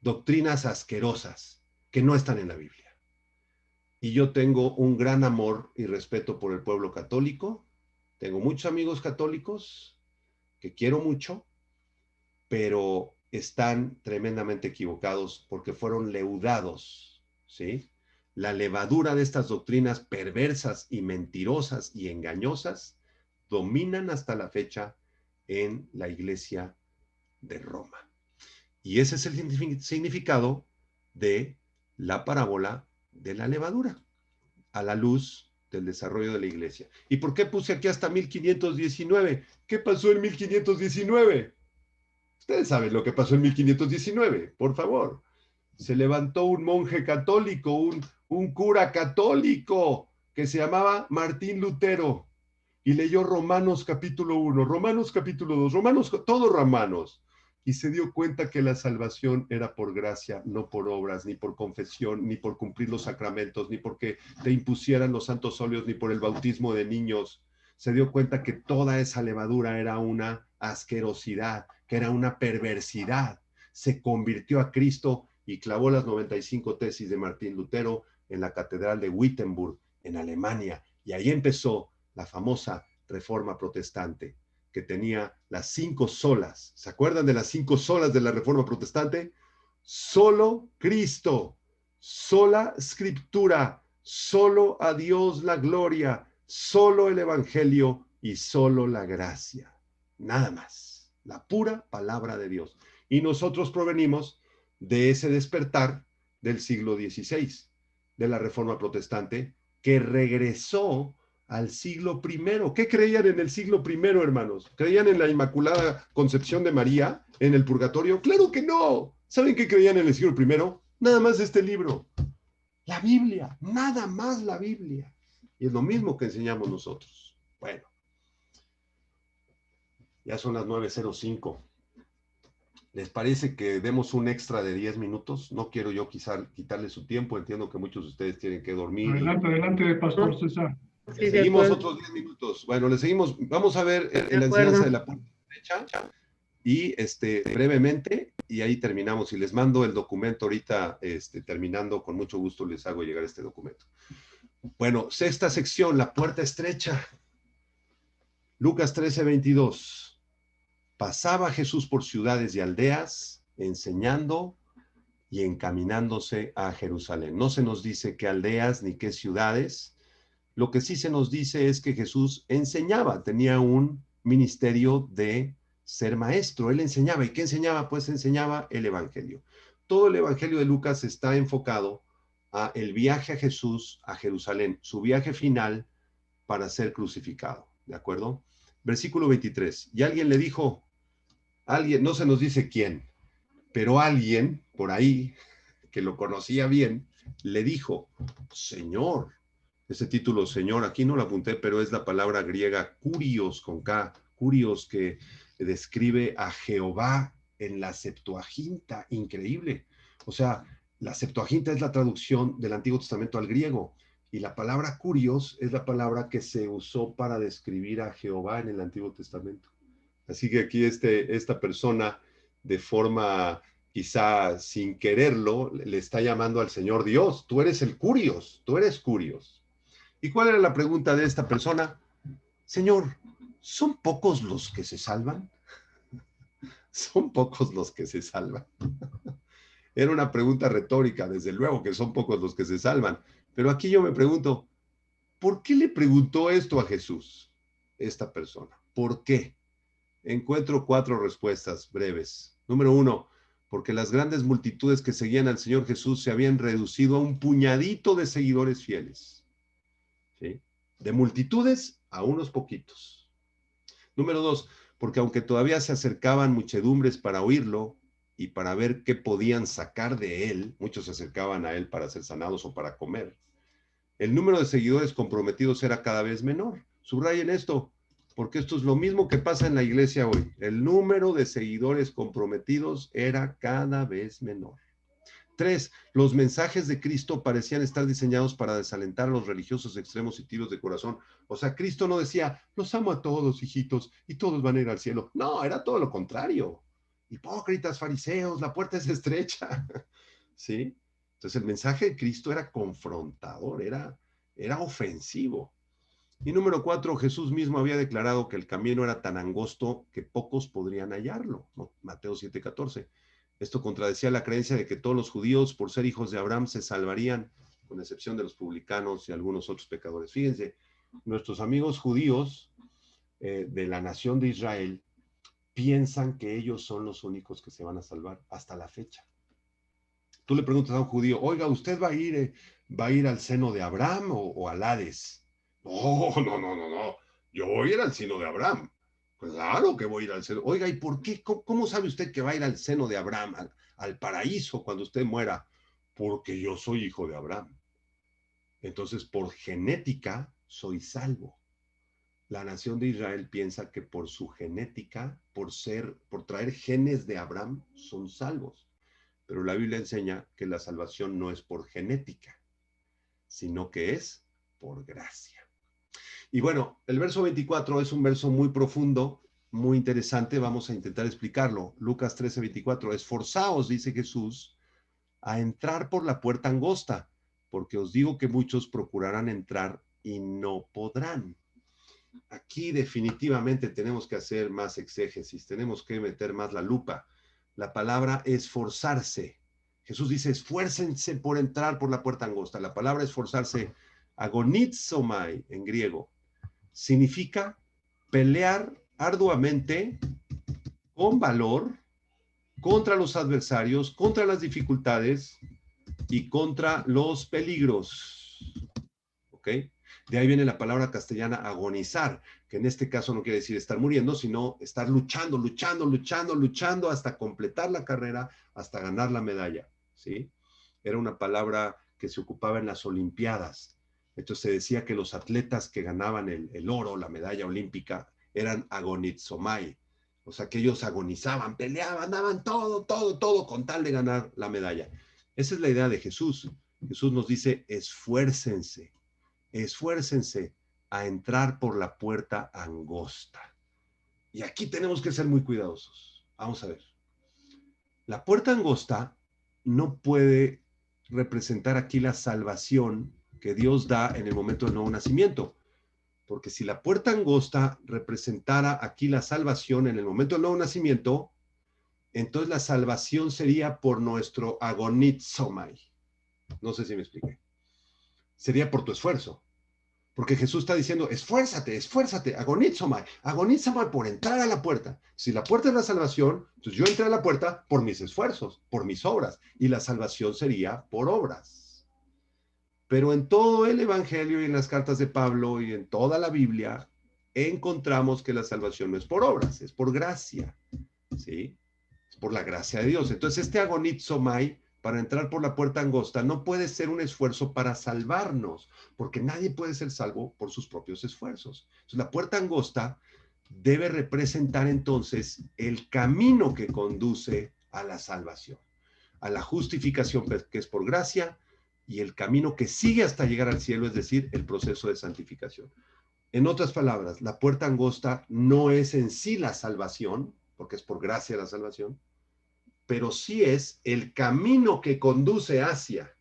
B: doctrinas asquerosas que no están en la Biblia. Y yo tengo un gran amor y respeto por el pueblo católico. Tengo muchos amigos católicos que quiero mucho, pero están tremendamente equivocados porque fueron leudados, ¿sí? La levadura de estas doctrinas perversas y mentirosas y engañosas dominan hasta la fecha en la Iglesia de Roma. Y ese es el significado de la parábola de la levadura, a la luz del desarrollo de la Iglesia. ¿Y por qué puse aquí hasta 1519? ¿Qué pasó en 1519? Ustedes saben lo que pasó en 1519, por favor. Se levantó un monje católico, un cura católico, que se llamaba Martín Lutero, y leyó Romanos capítulo 1, Romanos capítulo 2, Romanos, todos romanos, y se dio cuenta que la salvación era por gracia, no por obras, ni por confesión, ni por cumplir los sacramentos, ni porque te impusieran los santos óleos, ni por el bautismo de niños. Se dio cuenta que toda esa levadura era una asquerosidad, que era una perversidad. Se convirtió a Cristo y clavó las 95 tesis de Martín Lutero en la Catedral de Wittenberg, en Alemania, y ahí empezó la famosa Reforma Protestante, que tenía las 5 solas. ¿Se acuerdan de las 5 solas de la Reforma Protestante? Solo Cristo, sola Escritura, solo a Dios la gloria, solo el Evangelio y solo la gracia. Nada más. La pura palabra de Dios. Y nosotros provenimos de ese despertar del siglo XVI, de la Reforma Protestante, que regresó al siglo I. ¿Qué creían en el siglo I, hermanos? ¿Creían en la Inmaculada Concepción de María, en el purgatorio? ¡Claro que no! ¿Saben qué creían en el siglo I? Nada más este libro. La Biblia, nada más la Biblia. Y es lo mismo que enseñamos nosotros. Bueno, ya son las 9:05. ¿Les parece que demos un extra de 10 minutos? No quiero yo quizá quitarle su tiempo. Entiendo que muchos de ustedes tienen que dormir.
A: Adelante, Pastor César.
B: Sí, seguimos otros 10 minutos. Bueno, le seguimos. Vamos a ver en la enseñanza de la puerta derecha y brevemente, y ahí terminamos. Y les mando el documento ahorita, terminando, con mucho gusto les hago llegar este documento. Bueno, sexta sección, la puerta estrecha. Lucas 13:22. Pasaba Jesús por ciudades y aldeas, enseñando y encaminándose a Jerusalén. No se nos dice qué aldeas ni qué ciudades. Lo que sí se nos dice es que Jesús enseñaba, tenía un ministerio de ser maestro. Él enseñaba. ¿Y qué enseñaba? Pues enseñaba el Evangelio. Todo el Evangelio de Lucas está enfocado a el viaje a Jesús a Jerusalén, su viaje final para ser crucificado. ¿De acuerdo? Versículo 23. Y alguien le dijo, alguien, no se nos dice quién, pero alguien por ahí que lo conocía bien, le dijo, Señor. Ese título, Señor, aquí no lo apunté, pero es la palabra griega kurios con K, kurios, que describe a Jehová en la Septuaginta. Increíble. O sea, la Septuaginta es la traducción del Antiguo Testamento al griego, y la palabra kurios es la palabra que se usó para describir a Jehová en el Antiguo Testamento. Así que aquí esta persona, de forma quizá sin quererlo, le está llamando al Señor Dios. Tú eres el kurios, tú eres kurios. ¿Y cuál era la pregunta de esta persona? Señor, ¿son pocos los que se salvan? ¿Son pocos los que se salvan? Era una pregunta retórica, desde luego que son pocos los que se salvan. Pero aquí yo me pregunto, ¿por qué le preguntó esto a Jesús esta persona? ¿Por qué? Encuentro 4 respuestas breves. Número 1, porque las grandes multitudes que seguían al Señor Jesús se habían reducido a un puñadito de seguidores fieles. ¿Sí? De multitudes a unos poquitos. Número 2, porque aunque todavía se acercaban muchedumbres para oírlo y para ver qué podían sacar de él, muchos se acercaban a él para ser sanados o para comer, el número de seguidores comprometidos era cada vez menor. Subrayen esto, porque esto es lo mismo que pasa en la iglesia hoy. El número de seguidores comprometidos era cada vez menor. 3, los mensajes de Cristo parecían estar diseñados para desalentar a los religiosos extremos y tiros de corazón. O sea, Cristo no decía, los amo a todos, hijitos, y todos van a ir al cielo. No, era todo lo contrario. Hipócritas, fariseos, la puerta es estrecha. ¿Sí? Entonces el mensaje de Cristo era confrontador, era ofensivo. Y número 4, Jesús mismo había declarado que el camino era tan angosto que pocos podrían hallarlo, ¿no? Mateo 7:14. Esto contradecía la creencia de que todos los judíos, por ser hijos de Abraham, se salvarían, con excepción de los publicanos y algunos otros pecadores. Fíjense, nuestros amigos judíos de la nación de Israel piensan que ellos son los únicos que se van a salvar hasta la fecha. Tú le preguntas a un judío, oiga, ¿usted va a ir al seno de Abraham o al Hades? No. Yo voy a ir al seno de Abraham. Claro que voy a ir al seno. Oiga, ¿y por qué? ¿Cómo sabe usted que va a ir al seno de Abraham, al paraíso cuando usted muera? Porque yo soy hijo de Abraham. Entonces, por genética, soy salvo. La nación de Israel piensa que por su genética, por traer genes de Abraham, son salvos. Pero la Biblia enseña que la salvación no es por genética, sino que es por gracia. Y bueno, el verso 24 es un verso muy profundo, muy interesante. Vamos a intentar explicarlo. Lucas 13:24. Esforzaos, dice Jesús, a entrar por la puerta angosta, porque os digo que muchos procurarán entrar y no podrán. Aquí definitivamente tenemos que hacer más exégesis, tenemos que meter más la lupa. La palabra esforzarse. Jesús dice, esfuércense por entrar por la puerta angosta. La palabra esforzarse, agonizomai en griego, significa pelear arduamente, con valor, contra los adversarios, contra las dificultades y contra los peligros. ¿Ok? De ahí viene la palabra castellana agonizar, que en este caso no quiere decir estar muriendo, sino estar luchando hasta completar la carrera, hasta ganar la medalla, ¿sí? Era una palabra que se ocupaba en las Olimpiadas. Entonces se decía que los atletas que ganaban el oro, la medalla olímpica, eran agonizomai, o sea que ellos agonizaban, peleaban, daban todo con tal de ganar la medalla. Esa es la idea de Jesús. Jesús nos dice, esfuércense a entrar por la puerta angosta. Y aquí tenemos que ser muy cuidadosos. Vamos a ver. La puerta angosta no puede representar aquí la salvación que Dios da en el momento del nuevo nacimiento. Porque si la puerta angosta representara aquí la salvación en el momento del nuevo nacimiento, entonces la salvación sería por nuestro agonizomai. No sé si me expliqué. Sería por tu esfuerzo. Porque Jesús está diciendo, esfuérzate, agonízame por entrar a la puerta. Si la puerta es la salvación, entonces yo entré a la puerta por mis esfuerzos, por mis obras, y la salvación sería por obras. Pero en todo el Evangelio y en las cartas de Pablo y en toda la Biblia, encontramos que la salvación no es por obras, es por gracia, ¿sí? Es por la gracia de Dios. Entonces este agonizomai, para entrar por la puerta angosta, no puede ser un esfuerzo para salvarnos, porque nadie puede ser salvo por sus propios esfuerzos. Entonces, la puerta angosta debe representar entonces el camino que conduce a la salvación, a la justificación que es por gracia, y el camino que sigue hasta llegar al cielo, es decir, el proceso de santificación. En otras palabras, la puerta angosta no es en sí la salvación, porque es por gracia la salvación, pero sí es el camino que conduce hacia.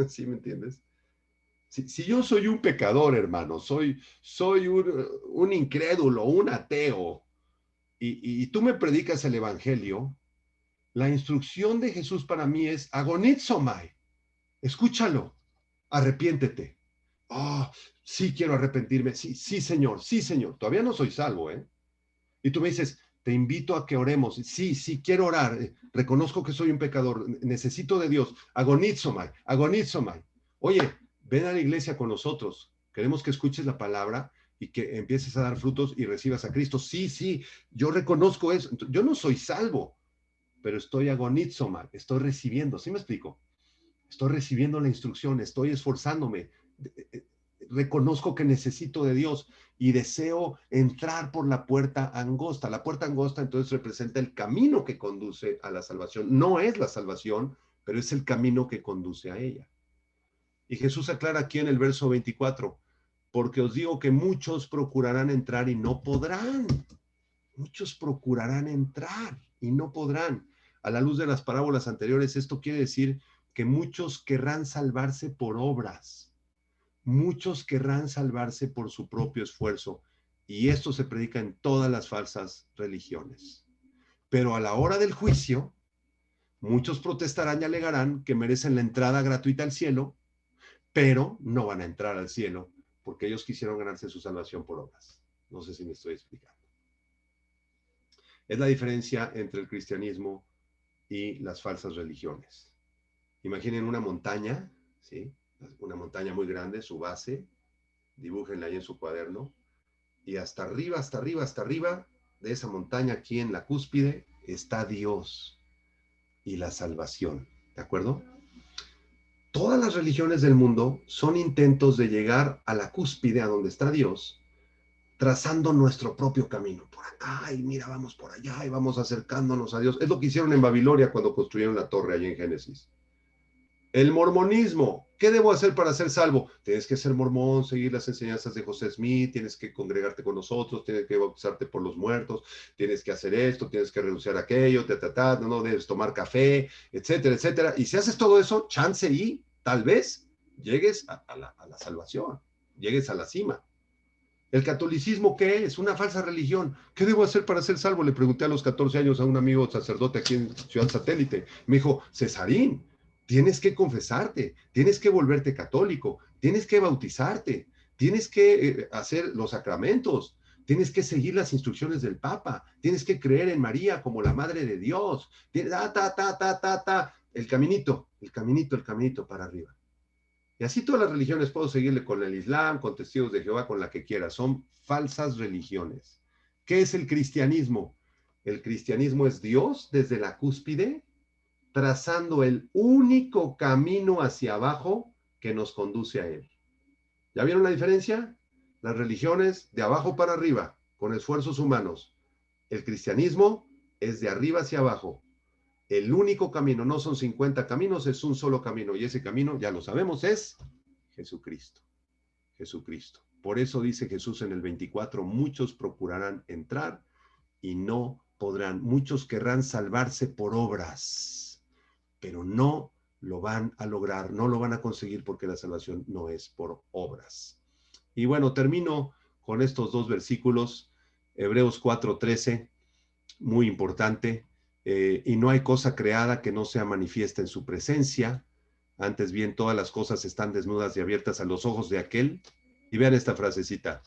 B: ¿Sí me entiendes? Si yo soy un pecador, hermano, soy un incrédulo, un ateo, y tú me predicas el Evangelio, la instrucción de Jesús para mí es agonizomai. Escúchalo, arrepiéntete. Sí quiero arrepentirme. Sí, Señor, Todavía no soy salvo, ¿eh? Y tú me dices, te invito a que oremos. Sí, quiero orar. Reconozco que soy un pecador. Necesito de Dios. Agonizomai. Oye, ven a la iglesia con nosotros. Queremos que escuches la palabra y que empieces a dar frutos y recibas a Cristo. Sí, yo reconozco eso. Yo no soy salvo, pero estoy agonizomai. Estoy recibiendo. ¿Sí me explico? Estoy recibiendo la instrucción. Estoy esforzándome. Reconozco que necesito de Dios y deseo entrar por la puerta angosta. La puerta angosta entonces representa el camino que conduce a la salvación. No es la salvación, pero es el camino que conduce a ella. Y Jesús aclara aquí en el verso 24, porque os digo que muchos procurarán entrar y no podrán. Muchos procurarán entrar y no podrán. A la luz de las parábolas anteriores, esto quiere decir que muchos querrán salvarse por obras. Muchos querrán salvarse por su propio esfuerzo. Y esto se predica en todas las falsas religiones. Pero a la hora del juicio, muchos protestarán y alegarán que merecen la entrada gratuita al cielo, pero no van a entrar al cielo porque ellos quisieron ganarse su salvación por obras. No sé si me estoy explicando. Es la diferencia entre el cristianismo y las falsas religiones. Imaginen una montaña, ¿sí? Una montaña muy grande, su base, dibújenla ahí en su cuaderno, y hasta arriba, hasta arriba, hasta arriba de esa montaña, aquí en la cúspide, está Dios y la salvación, ¿de acuerdo? Todas las religiones del mundo son intentos de llegar a la cúspide, a donde está Dios, trazando nuestro propio camino. Por acá, y mira, vamos por allá, y vamos acercándonos a Dios. Es lo que hicieron en Babilonia cuando construyeron la torre allí en Génesis. El mormonismo. ¿Qué debo hacer para ser salvo? Tienes que ser mormón, seguir las enseñanzas de José Smith, tienes que congregarte con nosotros, tienes que bautizarte por los muertos, tienes que hacer esto, tienes que renunciar a aquello, no debes tomar café, etcétera, etcétera. Y si haces todo eso, chance y tal vez llegues a la salvación, llegues a la cima. ¿El catolicismo qué es? Una falsa religión. ¿Qué debo hacer para ser salvo? Le pregunté a los 14 años a un amigo sacerdote aquí en Ciudad Satélite. Me dijo, Cesarín, tienes que confesarte, tienes que volverte católico, tienes que bautizarte, tienes que hacer los sacramentos, tienes que seguir las instrucciones del Papa, tienes que creer en María como la Madre de Dios. El caminito para arriba. Y así todas las religiones, puedo seguirle con el Islam, con testigos de Jehová, con la que quiera. Son falsas religiones. ¿Qué es el cristianismo? El cristianismo es Dios desde la cúspide, trazando el único camino hacia abajo que nos conduce a Él. ¿Ya vieron la diferencia? Las religiones de abajo para arriba, con esfuerzos humanos. El cristianismo es de arriba hacia abajo. El único camino, no son 50 caminos, es un solo camino. Y ese camino, ya lo sabemos, es Jesucristo. Jesucristo. Por eso dice Jesús en el 24, muchos procurarán entrar y no podrán. Muchos querrán salvarse por obras, pero no lo van a lograr, no lo van a conseguir porque la salvación no es por obras. Y bueno, termino con estos dos versículos, Hebreos 4:13, muy importante. Y no hay cosa creada que no sea manifiesta en su presencia. Antes bien, todas las cosas están desnudas y abiertas a los ojos de aquel. Y vean esta frasecita,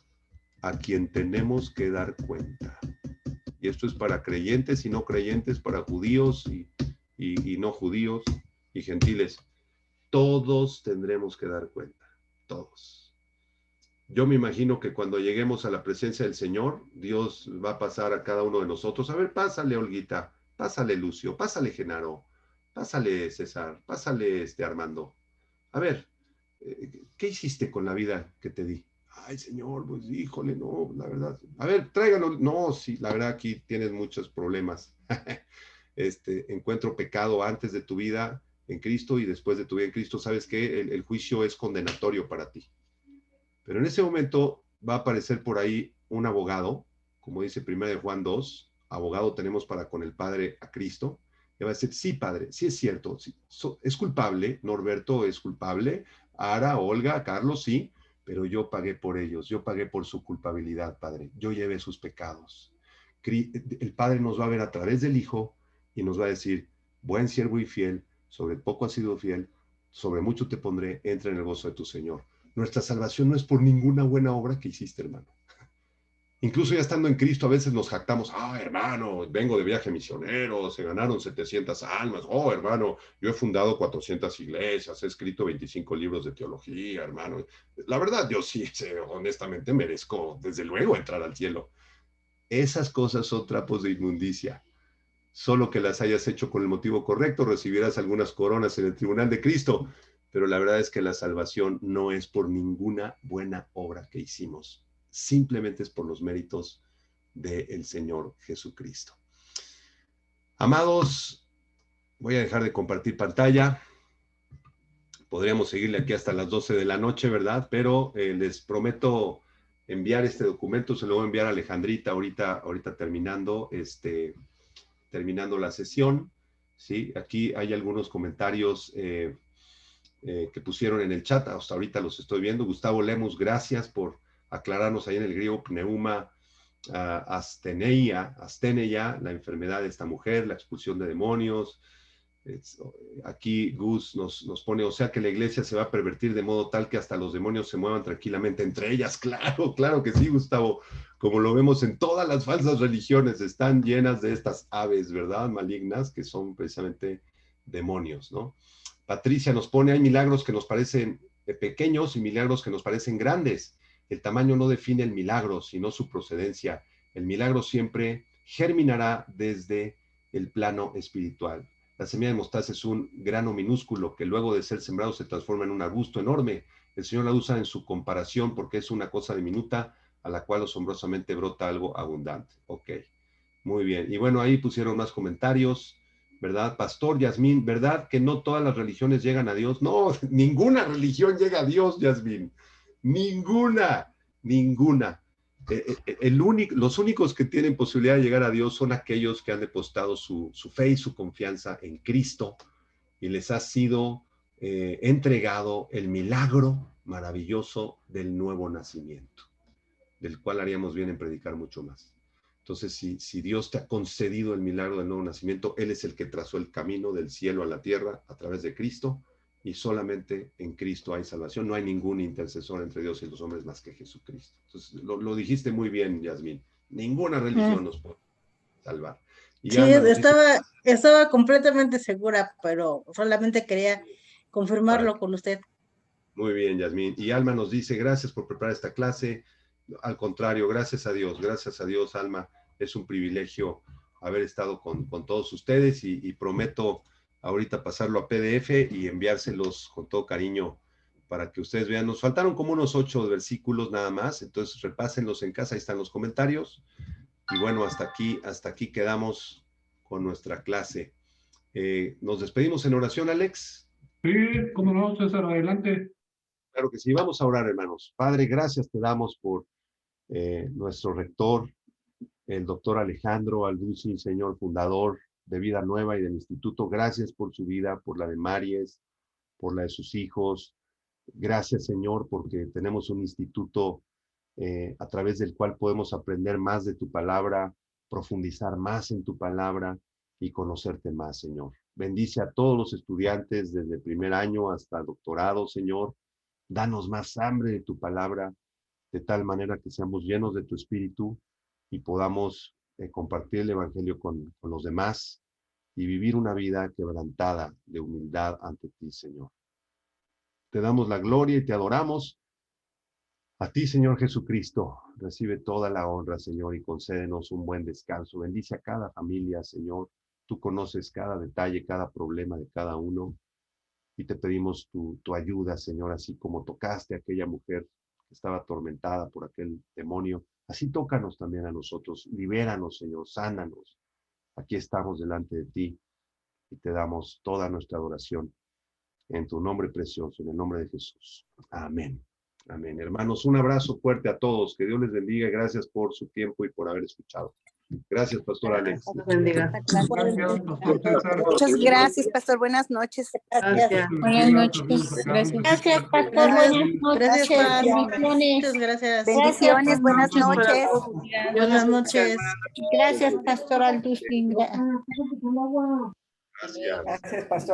B: a quien tenemos que dar cuenta. Y esto es para creyentes y no creyentes, para judíos y no judíos y gentiles. Todos tendremos que dar cuenta, todos. Yo me imagino que cuando lleguemos a la presencia del Señor, Dios va a pasar a cada uno de nosotros. A ver, pásale, Olguita, pásale, Lucio, pásale, Genaro, pásale, César, pásale, Armando. A ver, ¿qué hiciste con la vida que te di? Ay, Señor, pues híjole, no, la verdad. A ver, tráigalo. No, sí, la verdad aquí tienes muchos problemas. Encuentro pecado antes de tu vida en Cristo y después de tu vida en Cristo. ¿Sabes qué? El juicio es condenatorio para ti. Pero en ese momento va a aparecer por ahí un abogado, como dice 1 Juan 2, abogado tenemos para con el Padre a Cristo, y va a decir, sí, Padre, sí es cierto, sí, es culpable, Norberto es culpable, Ara, Olga, Carlos, sí, pero yo pagué por ellos, yo pagué por su culpabilidad, Padre, yo llevé sus pecados. El Padre nos va a ver a través del Hijo y nos va a decir, buen siervo y fiel, sobre poco has sido fiel, sobre mucho te pondré, entra en el gozo de tu Señor. Nuestra salvación no es por ninguna buena obra que hiciste, hermano. Incluso ya estando en Cristo, a veces nos jactamos, hermano, vengo de viaje misionero, se ganaron 700 almas, hermano, yo he fundado 400 iglesias, he escrito 25 libros de teología, hermano. La verdad, yo sí, honestamente, merezco, desde luego, entrar al cielo. Esas cosas son trapos de inmundicia. Solo que las hayas hecho con el motivo correcto, recibirás algunas coronas en el tribunal de Cristo, pero la verdad es que la salvación no es por ninguna buena obra que hicimos, simplemente es por los méritos del Señor Jesucristo. Amados, Voy a dejar de compartir pantalla. Podríamos seguirle aquí hasta las 12 de la noche, ¿verdad? Pero les prometo enviar este documento, se lo voy a enviar a Alejandrita ahorita terminando, terminando la sesión, ¿sí? Aquí hay algunos comentarios que pusieron en el chat, hasta ahorita los estoy viendo. Gustavo Lemus, gracias por aclararnos ahí en el griego, pneuma asteneia, la enfermedad de esta mujer, la expulsión de demonios. Aquí Gus nos pone, o sea que la iglesia se va a pervertir de modo tal que hasta los demonios se muevan tranquilamente entre ellas. Claro, claro que sí, Gustavo, como lo vemos en todas las falsas religiones, están llenas de estas aves, ¿verdad? Malignas, que son precisamente demonios, ¿no? Patricia nos pone, hay milagros que nos parecen pequeños y milagros que nos parecen grandes. El tamaño no define el milagro, sino su procedencia. El milagro siempre germinará desde el plano espiritual. La semilla de mostaza es un grano minúsculo que luego de ser sembrado se transforma en un arbusto enorme. El Señor la usa en su comparación porque es una cosa diminuta a la cual asombrosamente brota algo abundante. Ok, muy bien. Y bueno, ahí pusieron más comentarios, ¿verdad? Pastor Yasmín, ¿verdad que no todas las religiones llegan a Dios? No, ninguna religión llega a Dios, Yasmín. Ninguna. Los únicos que tienen posibilidad de llegar a Dios son aquellos que han depositado su fe y su confianza en Cristo y les ha sido entregado el milagro maravilloso del nuevo nacimiento, del cual haríamos bien en predicar mucho más. Entonces, si Dios te ha concedido el milagro del nuevo nacimiento, Él es el que trazó el camino del cielo a la tierra a través de Cristo, y solamente en Cristo hay salvación. No hay ningún intercesor entre Dios y los hombres más que Jesucristo. Entonces, lo dijiste muy bien, Yasmín. Ninguna religión nos puede salvar. Y
C: sí, estaba completamente segura, pero solamente quería confirmarlo con usted.
B: Muy bien, Yasmín. Y Alma nos dice, gracias por preparar esta clase. Al contrario, gracias a Dios, Alma. Es un privilegio haber estado con todos ustedes y prometo ahorita pasarlo a PDF y enviárselos con todo cariño para que ustedes vean. Nos faltaron como unos 8 versículos nada más, entonces repásenlos en casa, ahí están los comentarios. Y bueno, hasta aquí quedamos con nuestra clase. ¿Nos despedimos en oración, Alex?
A: Sí, cómo no, César, adelante.
B: Claro que sí, vamos a orar, hermanos. Padre, gracias te damos por nuestro rector, el doctor Alejandro Alducin, Señor, fundador de Vida Nueva y del Instituto. Gracias por su vida, por la de Maries, por la de sus hijos. Gracias, Señor, porque tenemos un instituto a través del cual podemos aprender más de tu palabra, profundizar más en tu palabra y conocerte más, Señor. Bendice a todos los estudiantes desde el primer año hasta el doctorado, Señor. Danos más hambre de tu palabra, de tal manera que seamos llenos de tu espíritu y podamos compartir el evangelio con los demás y vivir una vida quebrantada de humildad ante ti, Señor. Te damos la gloria y te adoramos. A ti, Señor Jesucristo, recibe toda la honra, Señor, y concédenos un buen descanso. Bendice a cada familia, Señor. Tú conoces cada detalle, cada problema de cada uno. Y te pedimos tu ayuda, Señor, así como tocaste a aquella mujer que estaba atormentada por aquel demonio. Así tócanos también a nosotros. Libéranos, Señor, sánanos. Aquí estamos delante de ti y te damos toda nuestra adoración en tu nombre precioso, en el nombre de Jesús. Amén. Amén. Hermanos, un abrazo fuerte a todos. Que Dios les bendiga y gracias por su tiempo y por haber escuchado. Gracias, Pastor Alex.
D: Muchas gracias, Pastor. Buenas noches.
C: Gracias.
E: Buenas noches. Gracias, Pastor. Buenas noches.
C: Muchas gracias.
D: Bendiciones. Buenas noches.
C: Buenas noches.
E: Gracias, Pastor Alducin.
B: Gracias.
F: Gracias, Pastor.